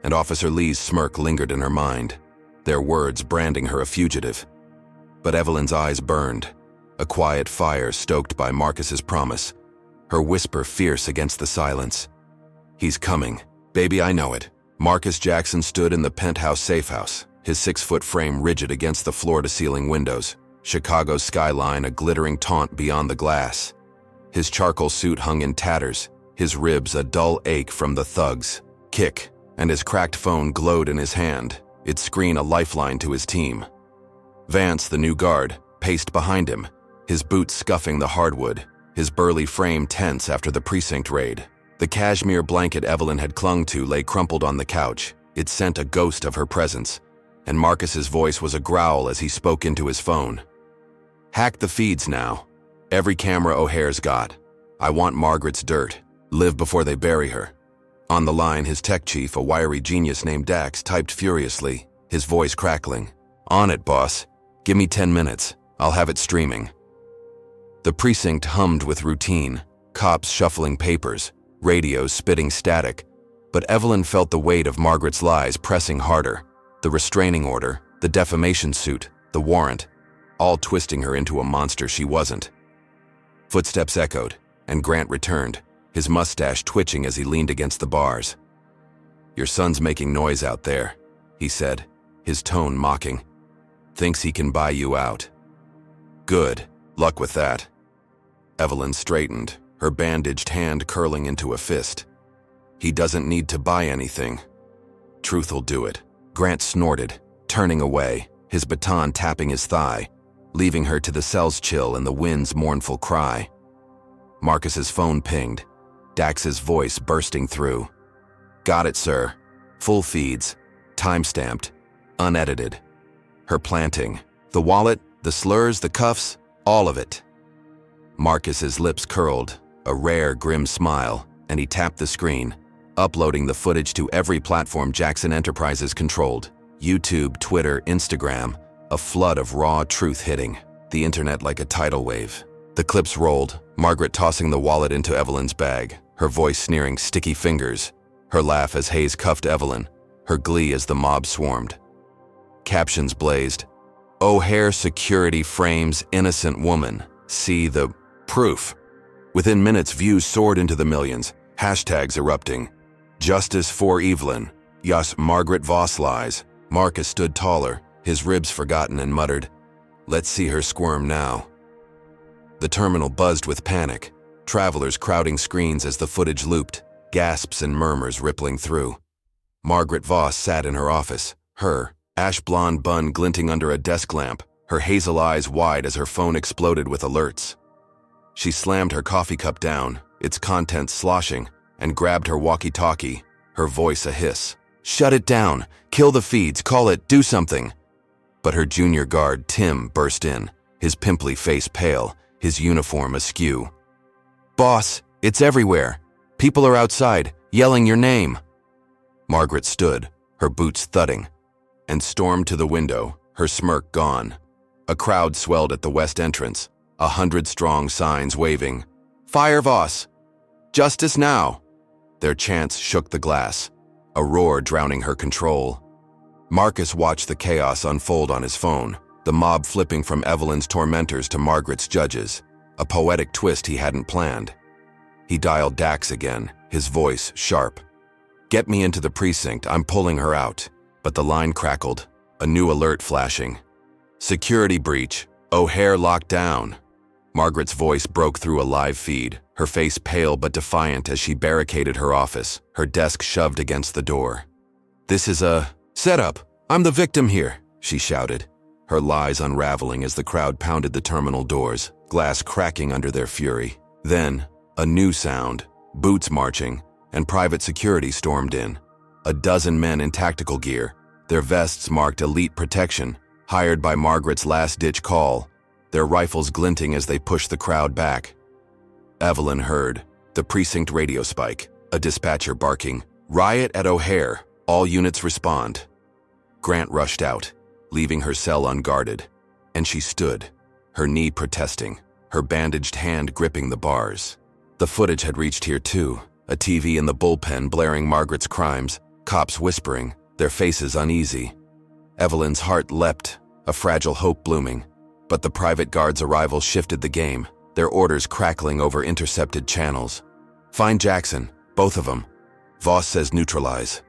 and Officer Lee's smirk lingered in her mind, their words branding her a fugitive. But Evelyn's eyes burned, a quiet fire stoked by Marcus's promise, her whisper fierce against the silence. "He's coming. Baby, I know it." Marcus Jackson stood in the penthouse safehouse, his 6-foot frame rigid against the floor-to-ceiling windows, Chicago's skyline a glittering taunt beyond the glass. His charcoal suit hung in tatters, his ribs a dull ache from the thug's kick, and his cracked phone glowed in his hand, its screen a lifeline to his team. Vance, the new guard, paced behind him, his boots scuffing the hardwood, his burly frame tense after the precinct raid. The cashmere blanket Evelyn had clung to lay crumpled on the couch, it sent a ghost of her presence, and Marcus's voice was a growl as he spoke into his phone. "Hack the feeds now. Every camera O'Hare's got. I want Margaret's dirt. Live before they bury her." On the line, his tech chief, a wiry genius named Dax, typed furiously, his voice crackling. "On it, boss. Give me 10 minutes. I'll have it streaming." The precinct hummed with routine, cops shuffling papers, radios spitting static, but Evelyn felt the weight of Margaret's lies pressing harder, the restraining order, the defamation suit, the warrant, all twisting her into a monster she wasn't. Footsteps echoed, and Grant returned, his mustache twitching as he leaned against the bars. "Your son's making noise out there," he said, his tone mocking. "Thinks he can buy you out." "Good. Luck with that." Evelyn straightened, her bandaged hand curling into a fist. "He doesn't need to buy anything. Truth'll do it." Grant snorted, turning away, his baton tapping his thigh, leaving her to the cell's chill and the wind's mournful cry. Marcus's phone pinged, Dax's voice bursting through. "Got it, sir. Full feeds. Time-stamped. Unedited." Her planting. The wallet, the slurs, the cuffs, all of it. Marcus's lips curled, a rare, grim smile, and he tapped the screen, uploading the footage to every platform Jackson Enterprises controlled. YouTube, Twitter, Instagram, a flood of raw truth hitting the internet like a tidal wave. The clips rolled, Margaret tossing the wallet into Evelyn's bag, her voice sneering sticky fingers, her laugh as Hayes cuffed Evelyn, her glee as the mob swarmed. Captions blazed. "O'Hare security frames innocent woman. See the proof." Within minutes, views soared into the millions, hashtags erupting. "Justice for Evelyn." "Yes, Margaret Voss lies." Marcus stood taller, his ribs forgotten, and muttered, "Let's see her squirm now." The terminal buzzed with panic, travelers crowding screens as the footage looped, gasps and murmurs rippling through. Margaret Voss sat in her office, her ash-blonde bun glinting under a desk lamp, her hazel eyes wide as her phone exploded with alerts. She slammed her coffee cup down, its contents sloshing, and grabbed her walkie-talkie, her voice a hiss. "Shut it down! Kill the feeds! Call it! Do something!" But her junior guard, Tim, burst in, his pimply face pale, his uniform askew. "Boss, it's everywhere! People are outside, yelling your name!" Margaret stood, her boots thudding, and stormed to the window, her smirk gone. A crowd swelled at the west entrance, 100-strong signs waving, "Fire Voss! Justice now!" Their chants shook the glass, a roar drowning her control. Marcus watched the chaos unfold on his phone, the mob flipping from Evelyn's tormentors to Margaret's judges, a poetic twist he hadn't planned. He dialed Dax again, his voice sharp. "Get me into the precinct, I'm pulling her out." But the line crackled, a new alert flashing. "Security breach, O'Hare locked down." Margaret's voice broke through a live feed, her face pale but defiant as she barricaded her office, her desk shoved against the door. "This is a setup. I'm the victim here," she shouted, her lies unraveling as the crowd pounded the terminal doors, glass cracking under their fury. Then, a new sound, boots marching, and private security stormed in. A dozen men in tactical gear, their vests marked elite protection, hired by Margaret's last-ditch call, their rifles glinting as they pushed the crowd back. Evelyn heard the precinct radio spike, a dispatcher barking, "Riot at O'Hare, all units respond." Grant rushed out, leaving her cell unguarded, and she stood, her knee protesting, her bandaged hand gripping the bars. The footage had reached here too, a TV in the bullpen blaring Margaret's crimes, cops whispering, their faces uneasy. Evelyn's heart leapt, a fragile hope blooming, but the private guard's arrival shifted the game, their orders crackling over intercepted channels. "Find Jackson, both of them. Voss says neutralize."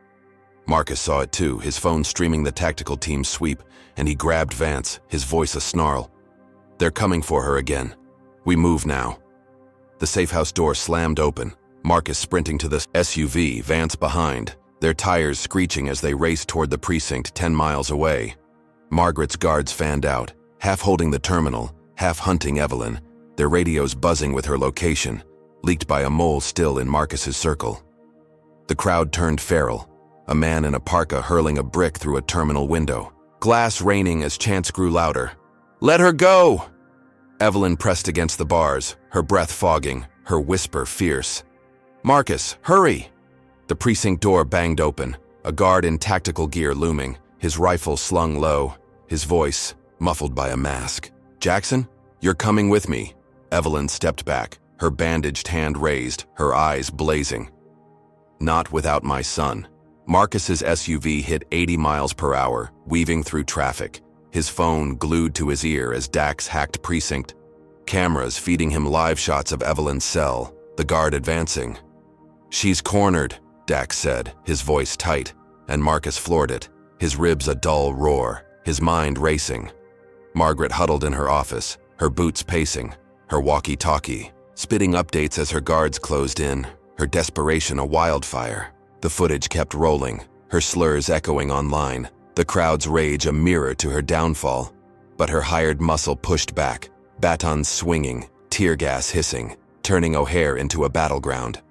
Marcus saw it too, his phone streaming the tactical team's sweep, and he grabbed Vance, his voice a snarl. "They're coming for her again. We move now." The safehouse door slammed open, Marcus sprinting to the SUV, Vance behind, their tires screeching as they raced toward the precinct 10 miles away. Margaret's guards fanned out, half holding the terminal, half hunting Evelyn, their radios buzzing with her location, leaked by a mole still in Marcus's circle. The crowd turned feral, a man in a parka hurling a brick through a terminal window, glass raining as chants grew louder. "Let her go!" Evelyn pressed against the bars, her breath fogging, her whisper fierce. "Marcus, hurry!" The precinct door banged open, a guard in tactical gear looming, his rifle slung low, his voice muffled by a mask. "Jackson, you're coming with me." Evelyn stepped back, her bandaged hand raised, her eyes blazing. "Not without my son." Marcus's SUV hit 80 miles per hour, weaving through traffic, his phone glued to his ear as Dax hacked precinct, cameras feeding him live shots of Evelyn's cell, the guard advancing. "She's cornered," Dax said, his voice tight, and Marcus floored it, his ribs a dull roar, his mind racing. Margaret huddled in her office, her boots pacing, her walkie-talkie, spitting updates as her guards closed in, her desperation a wildfire. The footage kept rolling, her slurs echoing online, the crowd's rage a mirror to her downfall. But her hired muscle pushed back, batons swinging, tear gas hissing, turning O'Hare into a battleground.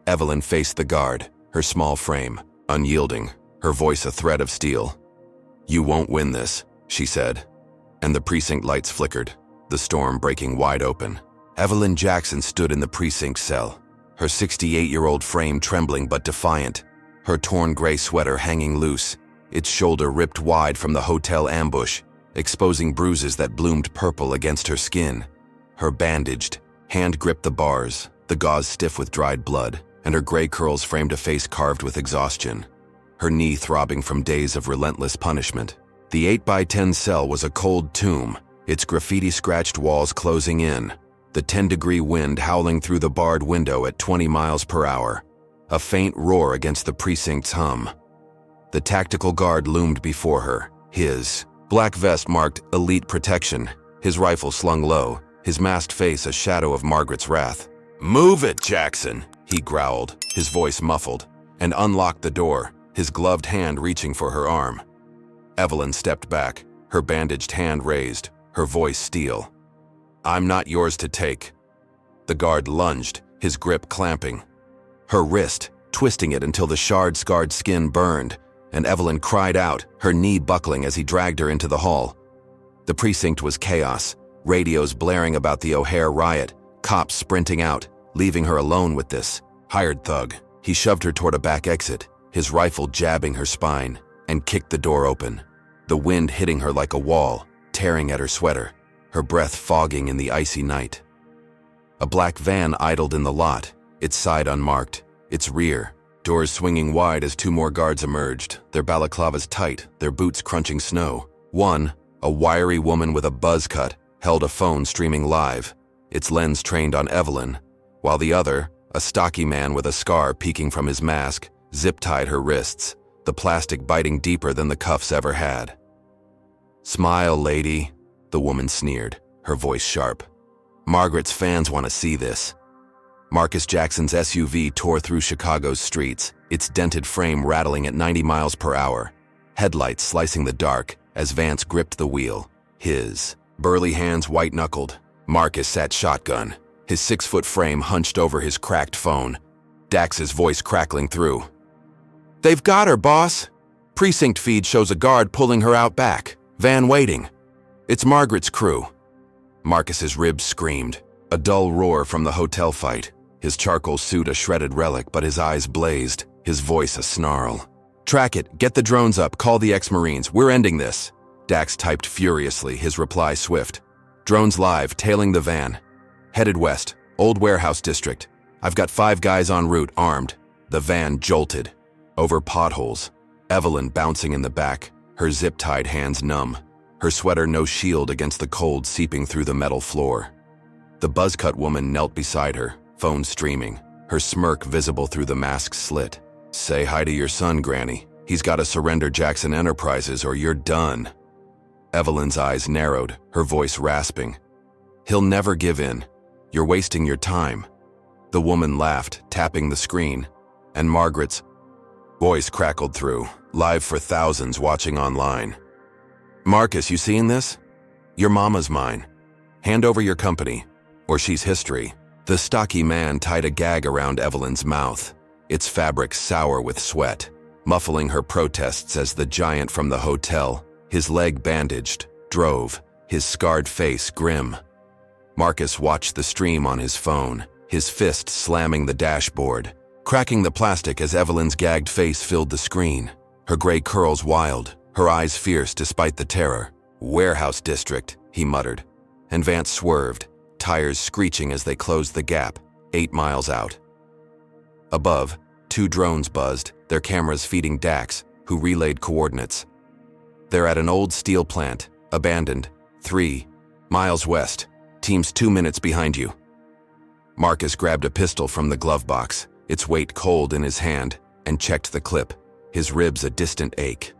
Evelyn faced the guard, her small frame, unyielding, her voice a thread of steel. "You won't win this," she said. And the precinct lights flickered, the storm breaking wide open. Evelyn Jackson stood in the precinct cell, her 68-year-old frame trembling but defiant, her torn gray sweater hanging loose, its shoulder ripped wide from the hotel ambush, exposing bruises that bloomed purple against her skin. Her bandaged hand gripped the bars, the gauze stiff with dried blood, and her gray curls framed a face carved with exhaustion, her knee throbbing from days of relentless punishment. The 8x10 cell was a cold tomb, its graffiti-scratched walls closing in, the 10-degree wind howling through the barred window at 20 miles per hour, a faint roar against the precinct's hum. The tactical guard loomed before her, his black vest marked elite protection, his rifle slung low, his masked face a shadow of Margaret's wrath. "Move it, Jackson," he growled, his voice muffled, and unlocked the door, his gloved hand reaching for her arm. Evelyn stepped back, her bandaged hand raised, her voice steel. "I'm not yours to take." The guard lunged, his grip clamping. Her wrist, twisting it until the scarred skin burned, and Evelyn cried out, her knee buckling as he dragged her into the hall. The precinct was chaos, radios blaring about the O'Hare riot, cops sprinting out, leaving her alone with this hired thug. He shoved her toward a back exit, his rifle jabbing her spine, and kicked the door open. The wind hitting her like a wall, tearing at her sweater, her breath fogging in the icy night. A black van idled in the lot, its side unmarked, its rear, doors swinging wide as two more guards emerged, their balaclavas tight, their boots crunching snow. One, a wiry woman with a buzz cut, held a phone streaming live, its lens trained on Evelyn, while the other, a stocky man with a scar peeking from his mask, zip-tied her wrists, the plastic biting deeper than the cuffs ever had. "Smile, lady," the woman sneered, her voice sharp. "Margaret's fans want to see this." Marcus Jackson's SUV tore through Chicago's streets, its dented frame rattling at 90 miles per hour, headlights slicing the dark as Vance gripped the wheel, his burly hands white-knuckled. Marcus sat shotgun, his 6-foot frame hunched over his cracked phone, Dax's voice crackling through. "They've got her, boss. Precinct feed shows a guard pulling her out back, van waiting. It's Margaret's crew." Marcus's ribs screamed, a dull roar from the hotel fight, his charcoal suit a shredded relic, but his eyes blazed, his voice a snarl. "Track it, get the drones up, call the ex-Marines, we're ending this." Dax typed furiously, his reply swift. "Drones live, tailing the van. Headed west, Old Warehouse District. I've got 5 guys en route, armed." The van jolted. Over potholes, Evelyn bouncing in the back, her zip-tied hands numb, her sweater no shield against the cold seeping through the metal floor. The buzz-cut woman knelt beside her, phone streaming, her smirk visible through the mask's slit. "Say hi to your son, Granny. He's got to surrender Jackson Enterprises or you're done." Evelyn's eyes narrowed, her voice rasping. "He'll never give in. You're wasting your time." The woman laughed, tapping the screen, and Margaret's voice crackled through, live for thousands watching online. "Marcus, you seeing this? Your mama's mine. Hand over your company, or she's history." The stocky man tied a gag around Evelyn's mouth, its fabric sour with sweat, muffling her protests as the giant from the hotel, his leg bandaged, drove, his scarred face grim. Marcus watched the stream on his phone, his fist slamming the dashboard, cracking the plastic as Evelyn's gagged face filled the screen, her gray curls wild, her eyes fierce despite the terror. "Warehouse District," he muttered, and Vance swerved, tires screeching as they closed the gap, 8 miles out. Above, 2 drones buzzed, their cameras feeding Dax, who relayed coordinates. "They're at an old steel plant, abandoned, 3 miles west. Team's 2 minutes behind you." Marcus grabbed a pistol from the glove box, its weight cold in his hand, and checked the clip, his ribs a distant ache.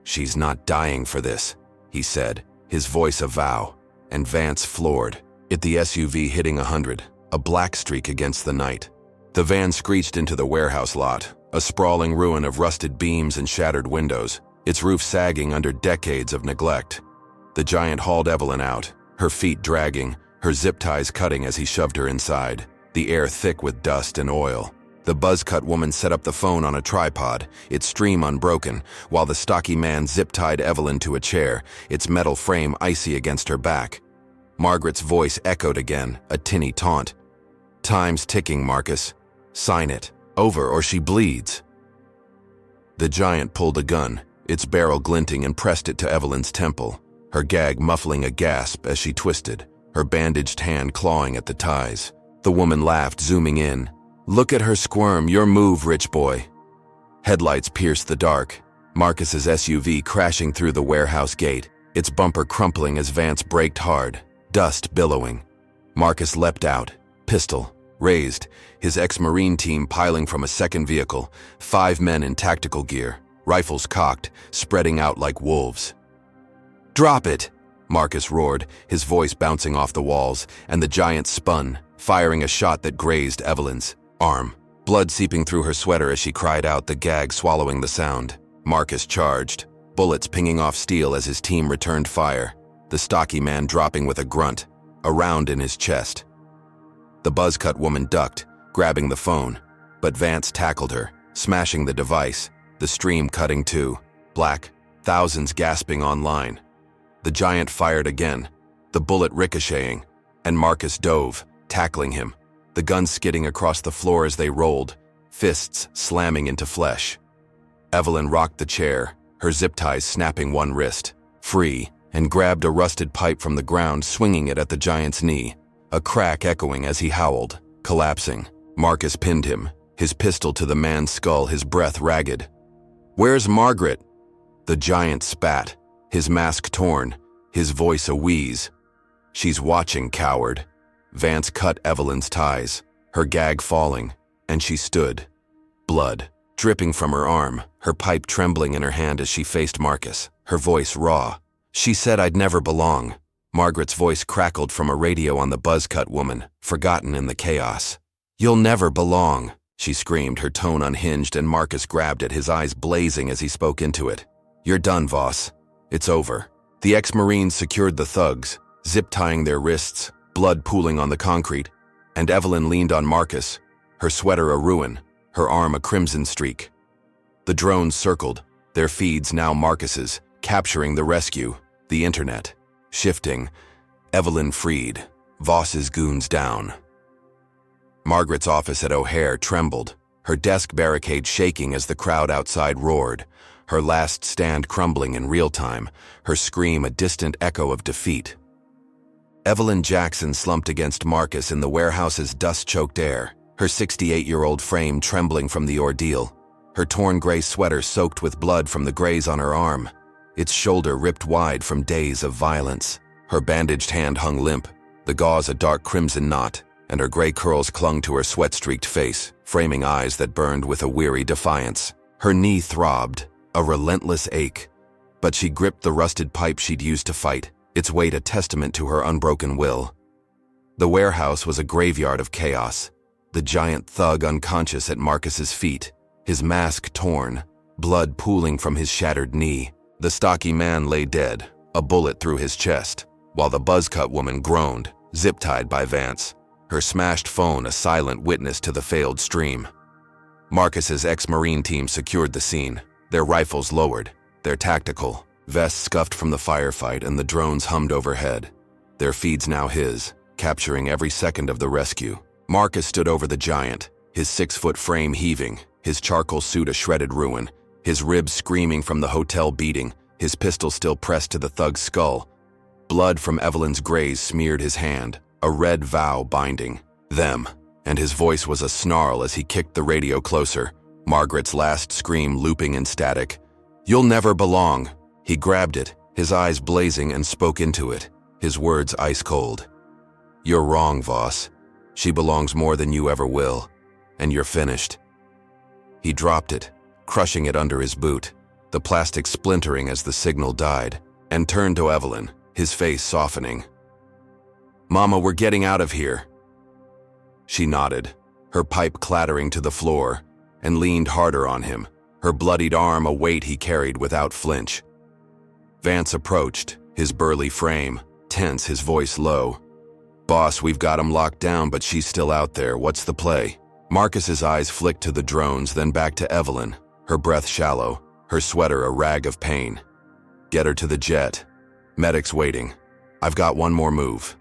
"She's not dying for this," he said, his voice a vow, and Vance floored, it the SUV hitting 100, a black streak against the night. The van screeched into the warehouse lot, a sprawling ruin of rusted beams and shattered windows, its roof sagging under decades of neglect. The giant hauled Evelyn out, her feet dragging, her zip ties cutting as he shoved her inside, the air thick with dust and oil. The buzz-cut woman set up the phone on a tripod, its stream unbroken, while the stocky man zip-tied Evelyn to a chair, its metal frame icy against her back. Margaret's voice echoed again, a tinny taunt. "Time's ticking, Marcus. Sign it. Over or she bleeds." The giant pulled a gun, its barrel glinting, and pressed it to Evelyn's temple, her gag muffling a gasp as she twisted, her bandaged hand clawing at the ties. The woman laughed, zooming in. "Look at her squirm, your move, rich boy." Headlights pierced the dark, Marcus's SUV crashing through the warehouse gate, its bumper crumpling as Vance braked hard, dust billowing. Marcus leapt out, pistol raised, his ex-Marine team piling from a second vehicle, 5 men in tactical gear, rifles cocked, spreading out like wolves. "Drop it!" Marcus roared, his voice bouncing off the walls, and the giant spun, firing a shot that grazed Evelyn's arm. Blood seeping through her sweater as she cried out, the gag swallowing the sound. Marcus charged, bullets pinging off steel as his team returned fire, the stocky man dropping with a grunt, a round in his chest. The buzz-cut woman ducked, grabbing the phone, but Vance tackled her, smashing the device, the stream cutting too, black, thousands gasping online. The giant fired again, the bullet ricocheting, and Marcus dove, tackling him, the gun skidding across the floor as they rolled, fists slamming into flesh. Evelyn rocked the chair, her zip ties snapping one wrist, free, and grabbed a rusted pipe from the ground, swinging it at the giant's knee, a crack echoing as he howled, collapsing. Marcus pinned him, his pistol to the man's skull, his breath ragged. "Where's Margaret?" The giant spat, his mask torn, his voice a wheeze. "She's watching, coward." Vance cut Evelyn's ties, her gag falling, and she stood, blood dripping from her arm, her pipe trembling in her hand as she faced Marcus, her voice raw. "She said I'd never belong." Margaret's voice crackled from a radio on the buzz-cut woman, forgotten in the chaos. "You'll never belong," she screamed, her tone unhinged, and Marcus grabbed it, his eyes blazing as he spoke into it. "You're done, Voss. It's over." The ex-Marines secured the thugs, zip-tying their wrists, blood pooling on the concrete, and Evelyn leaned on Marcus, her sweater a ruin, her arm a crimson streak. The drones circled, their feeds now Marcus's, capturing the rescue, the internet, shifting. Evelyn freed, Voss's goons down. Margaret's office at O'Hare trembled, her desk barricade shaking as the crowd outside roared, her last stand crumbling in real time, her scream a distant echo of defeat. Evelyn Jackson slumped against Marcus in the warehouse's dust-choked air, her 68-year-old frame trembling from the ordeal, her torn gray sweater soaked with blood from the graze on her arm, its shoulder ripped wide from days of violence. Her bandaged hand hung limp, the gauze a dark crimson knot, and her gray curls clung to her sweat-streaked face, framing eyes that burned with a weary defiance. Her knee throbbed, a relentless ache, but she gripped the rusted pipe she'd used to fight, its weight a testament to her unbroken will. The warehouse was a graveyard of chaos, the giant thug unconscious at Marcus's feet, his mask torn, blood pooling from his shattered knee. The stocky man lay dead, a bullet through his chest, while the buzz-cut woman groaned, zip-tied by Vance, her smashed phone a silent witness to the failed stream. Marcus's ex-Marine team secured the scene, their rifles lowered, their tactical vests scuffed from the firefight, and the drones hummed overhead, their feeds now his, capturing every second of the rescue. Marcus stood over the giant, his 6-foot frame heaving, his charcoal suit a shredded ruin, his ribs screaming from the hotel beating, his pistol still pressed to the thug's skull. Blood from Evelyn's graze smeared his hand, a red vow binding them, and his voice was a snarl as he kicked the radio closer, Margaret's last scream looping in static. "You'll never belong." He grabbed it, his eyes blazing, and spoke into it, his words ice cold. "You're wrong, Voss. She belongs more than you ever will, and you're finished." He dropped it, crushing it under his boot, the plastic splintering as the signal died, and turned to Evelyn, his face softening. "Mama, we're getting out of here." She nodded, her pipe clattering to the floor, and leaned harder on him, her bloodied arm a weight he carried without flinch. Vance approached, his burly frame tense, his voice low. "Boss, we've got him locked down, but she's still out there. What's the play?" Marcus's eyes flicked to the drones, then back to Evelyn, her breath shallow, her sweater a rag of pain. "Get her to the jet. Medic's waiting. I've got one more move."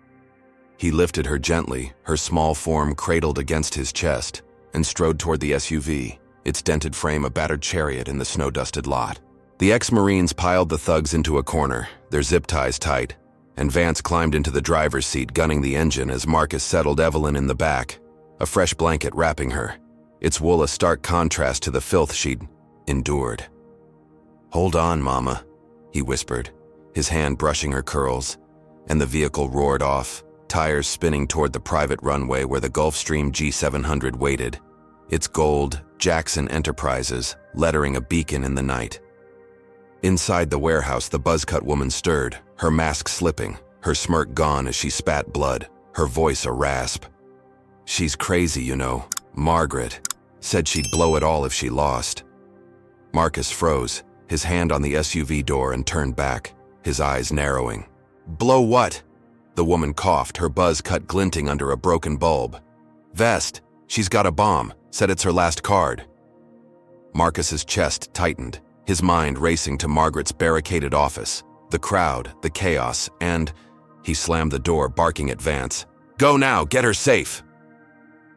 He lifted her gently, her small form cradled against his chest, and strode toward the SUV, its dented frame a battered chariot in the snow-dusted lot. The ex-Marines piled the thugs into a corner, their zip ties tight, and Vance climbed into the driver's seat, gunning the engine as Marcus settled Evelyn in the back, a fresh blanket wrapping her, its wool a stark contrast to the filth she'd endured. "Hold on, Mama," he whispered, his hand brushing her curls, and the vehicle roared off, tires spinning toward the private runway where the Gulfstream G700 waited. It's gold, Jackson Enterprises, lettering a beacon in the night. Inside the warehouse, the buzz-cut woman stirred, her mask slipping, her smirk gone as she spat blood, her voice a rasp. "She's crazy, you know. Margaret said she'd blow it all if she lost." Marcus froze, his hand on the SUV door, and turned back, his eyes narrowing. "Blow what?" The woman coughed, her buzz cut glinting under a broken bulb. "Vest. She's got a bomb. Said it's her last card." Marcus's chest tightened, his mind racing to Margaret's barricaded office, the crowd, the chaos, and he slammed the door, barking at Vance. "Go now, get her safe!"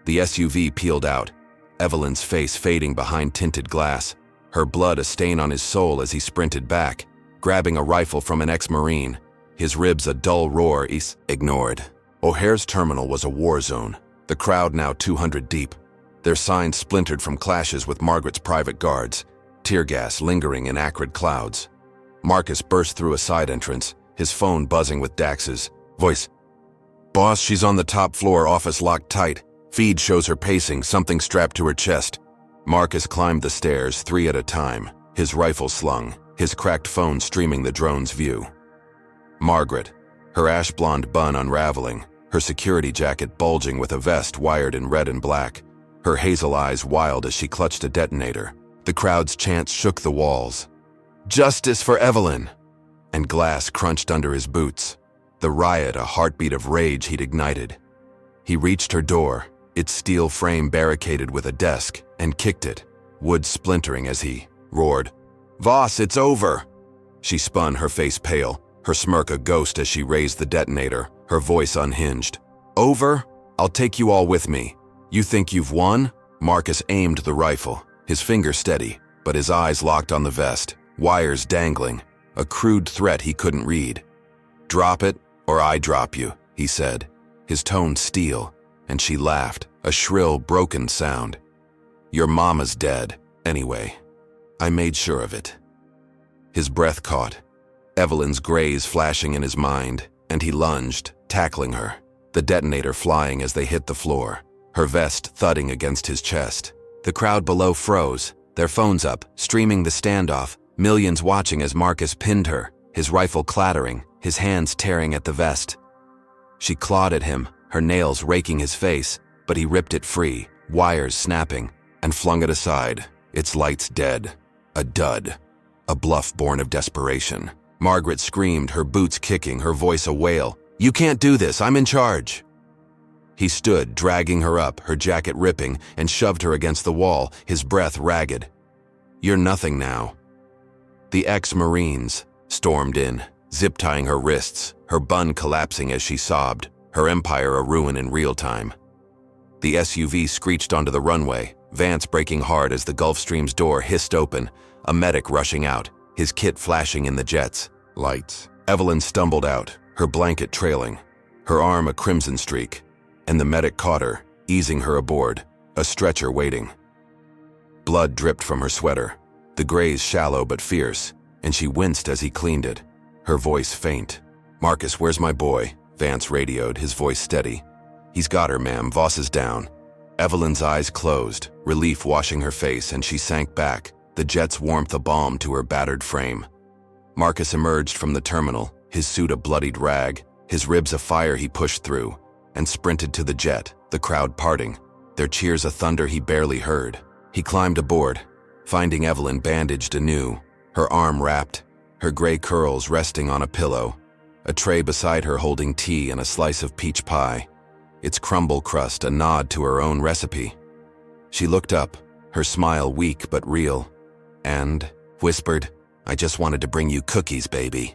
The SUV peeled out, Evelyn's face fading behind tinted glass, her blood a stain on his soul as he sprinted back, grabbing a rifle from an ex-Marine, his ribs a dull roar he's ignored. O'Hare's terminal was a war zone, the crowd now 200 deep, their signs splintered from clashes with Margaret's private guards, tear gas lingering in acrid clouds. Marcus burst through a side entrance, his phone buzzing with Dax's voice. "Boss, she's on the top floor, office locked tight. Feed shows her pacing, something strapped to her chest." Marcus climbed the stairs 3 at a time, his rifle slung, his cracked phone streaming the drone's view. Margaret, her ash blonde bun unraveling, her security jacket bulging with a vest wired in red and black, her hazel eyes wild as she clutched a detonator. The crowd's chants shook the walls. "Justice for Evelyn!" And glass crunched under his boots. The riot a heartbeat of rage he'd ignited. He reached her door, its steel frame barricaded with a desk, and kicked it, wood splintering as he roared, "Voss, it's over!" She spun, her face pale, her smirk a ghost as she raised the detonator, her voice unhinged. "Over? I'll take you all with me. You think you've won?" Marcus aimed the rifle, his finger steady, but his eyes locked on the vest, wires dangling, a crude threat he couldn't read. "Drop it, or I drop you," he said, his tone steel, and she laughed, a shrill, broken sound. "Your mama's dead, anyway. I made sure of it." His breath caught, Evelyn's grays flashing in his mind, and he lunged, tackling her, the detonator flying as they hit the floor, her vest thudding against his chest. The crowd below froze, their phones up, streaming the standoff, millions watching as Marcus pinned her, his rifle clattering, his hands tearing at the vest. She clawed at him, her nails raking his face, but he ripped it free, wires snapping, and flung it aside, its lights dead. A dud. A bluff born of desperation. Margaret screamed, her boots kicking, her voice a wail. "You can't do this, I'm in charge!" He stood, dragging her up, her jacket ripping, and shoved her against the wall, his breath ragged. "You're nothing now." The ex-Marines stormed in, zip-tying her wrists, her bun collapsing as she sobbed, her empire a ruin in real time. The SUV screeched onto the runway, Vance braking hard as the Gulfstream's door hissed open, a medic rushing out, his kit flashing in the jet's lights. Evelyn stumbled out, her blanket trailing, her arm a crimson streak, and the medic caught her, easing her aboard, a stretcher waiting. Blood dripped from her sweater, the graze shallow but fierce, and she winced as he cleaned it, her voice faint. "Marcus, where's my boy?" Vance radioed, his voice steady. "He's got her, ma'am. Voss is down." Evelyn's eyes closed, relief washing her face, and she sank back, the jet's warmth a balm to her battered frame. Marcus emerged from the terminal, his suit a bloodied rag, his ribs afire he pushed through, and sprinted to the jet, the crowd parting, their cheers a thunder he barely heard. He climbed aboard, finding Evelyn bandaged anew, her arm wrapped, her gray curls resting on a pillow, a tray beside her holding tea and a slice of peach pie, its crumble crust a nod to her own recipe. She looked up, her smile weak but real, and whispered, "I just wanted to bring you cookies, baby."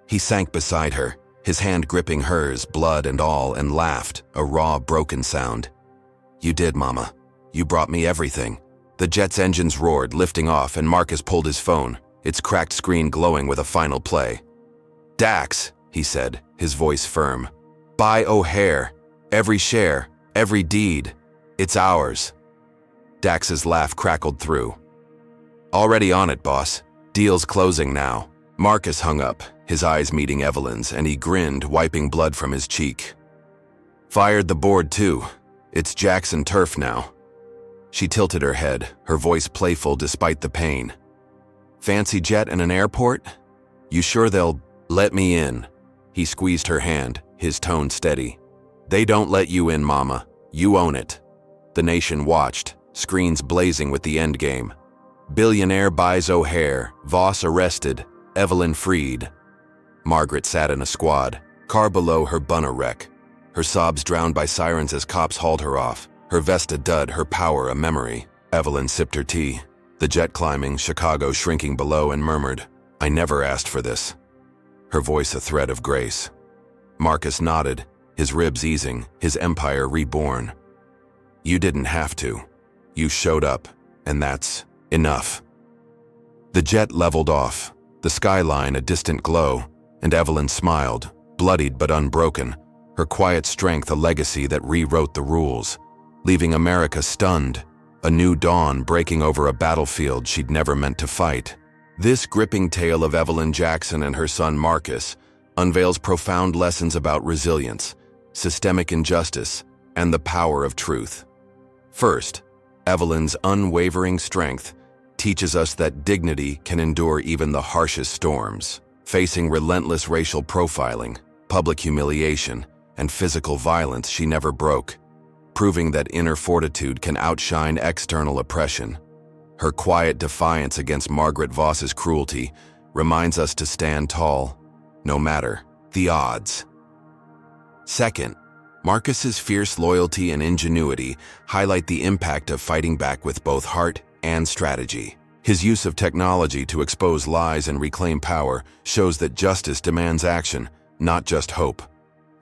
He sank beside her, his hand gripping hers, blood and all, and laughed, a raw, broken sound. "You did, Mama. You brought me everything." The jet's engines roared, lifting off, and Marcus pulled his phone, its cracked screen glowing with a final play. "Dax," he said, his voice firm. "Buy O'Hare. Every share, every deed. It's ours." Dax's laugh crackled through. "Already on it, boss. Deal's closing now." Marcus hung up, his eyes meeting Evelyn's, and he grinned, wiping blood from his cheek. "Fired the board too. It's Jackson turf now." She tilted her head, her voice playful despite the pain. Fancy jet and an airport? You sure they'll let me in? He squeezed her hand, his tone steady. They don't let you in, Mama. You own it. The nation watched, screens blazing with the endgame. Billionaire buys O'Hare, Voss arrested, Evelyn freed. Margaret sat in a squad, car below her bunner wreck. Her sobs drowned by sirens as cops hauled her off. Her vest a dud, her power a memory. Evelyn sipped her tea. The jet climbing, Chicago shrinking below, and murmured, I never asked for this. Her voice a thread of grace. Marcus nodded, his ribs easing, his empire reborn. You didn't have to. You showed up, and that's enough. The jet leveled off, the skyline a distant glow, and Evelyn smiled, bloodied but unbroken, her quiet strength a legacy that rewrote the rules, leaving America stunned, a new dawn breaking over a battlefield she'd never meant to fight. This gripping tale of Evelyn Jackson and her son Marcus unveils profound lessons about resilience, systemic injustice, and the power of truth. First, Evelyn's unwavering strength teaches us that dignity can endure even the harshest storms. Facing relentless racial profiling, public humiliation, and physical violence, she never broke, proving that inner fortitude can outshine external oppression. Her quiet defiance against Margaret Voss's cruelty reminds us to stand tall, no matter the odds. Second, Marcus's fierce loyalty and ingenuity highlight the impact of fighting back with both heart and strategy. His use of technology to expose lies and reclaim power shows that justice demands action, not just hope.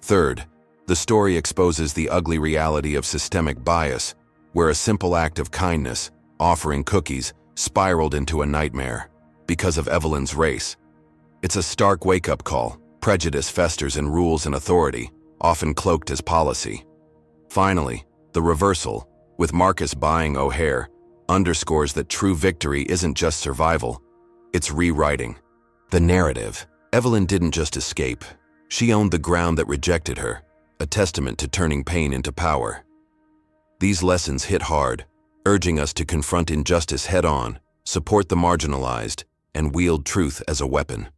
Third, the story exposes the ugly reality of systemic bias, where a simple act of kindness, offering cookies, spiraled into a nightmare because of Evelyn's race. It's a stark wake-up call. Prejudice festers in rules and authority, often cloaked as policy. Finally, the reversal, with Marcus buying O'Hare, underscores that true victory isn't just survival, it's rewriting the narrative. Evelyn didn't just escape. She owned the ground that rejected her, a testament to turning pain into power. These lessons hit hard, urging us to confront injustice head-on, support the marginalized, and wield truth as a weapon.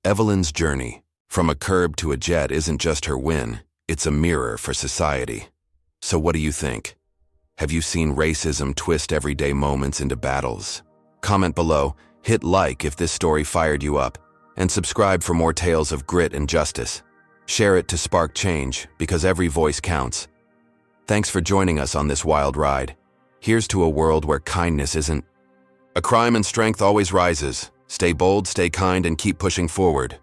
Evelyn's journey, from a curb to a jet, isn't just her win, it's a mirror for society. So what do you think? Have you seen racism twist everyday moments into battles? Comment below, hit like if this story fired you up, and subscribe for more tales of grit and justice. Share it to spark change, because every voice counts. Thanks for joining us on this wild ride. Here's to a world where kindness isn't a crime and strength always rises. Stay bold, stay kind, and keep pushing forward.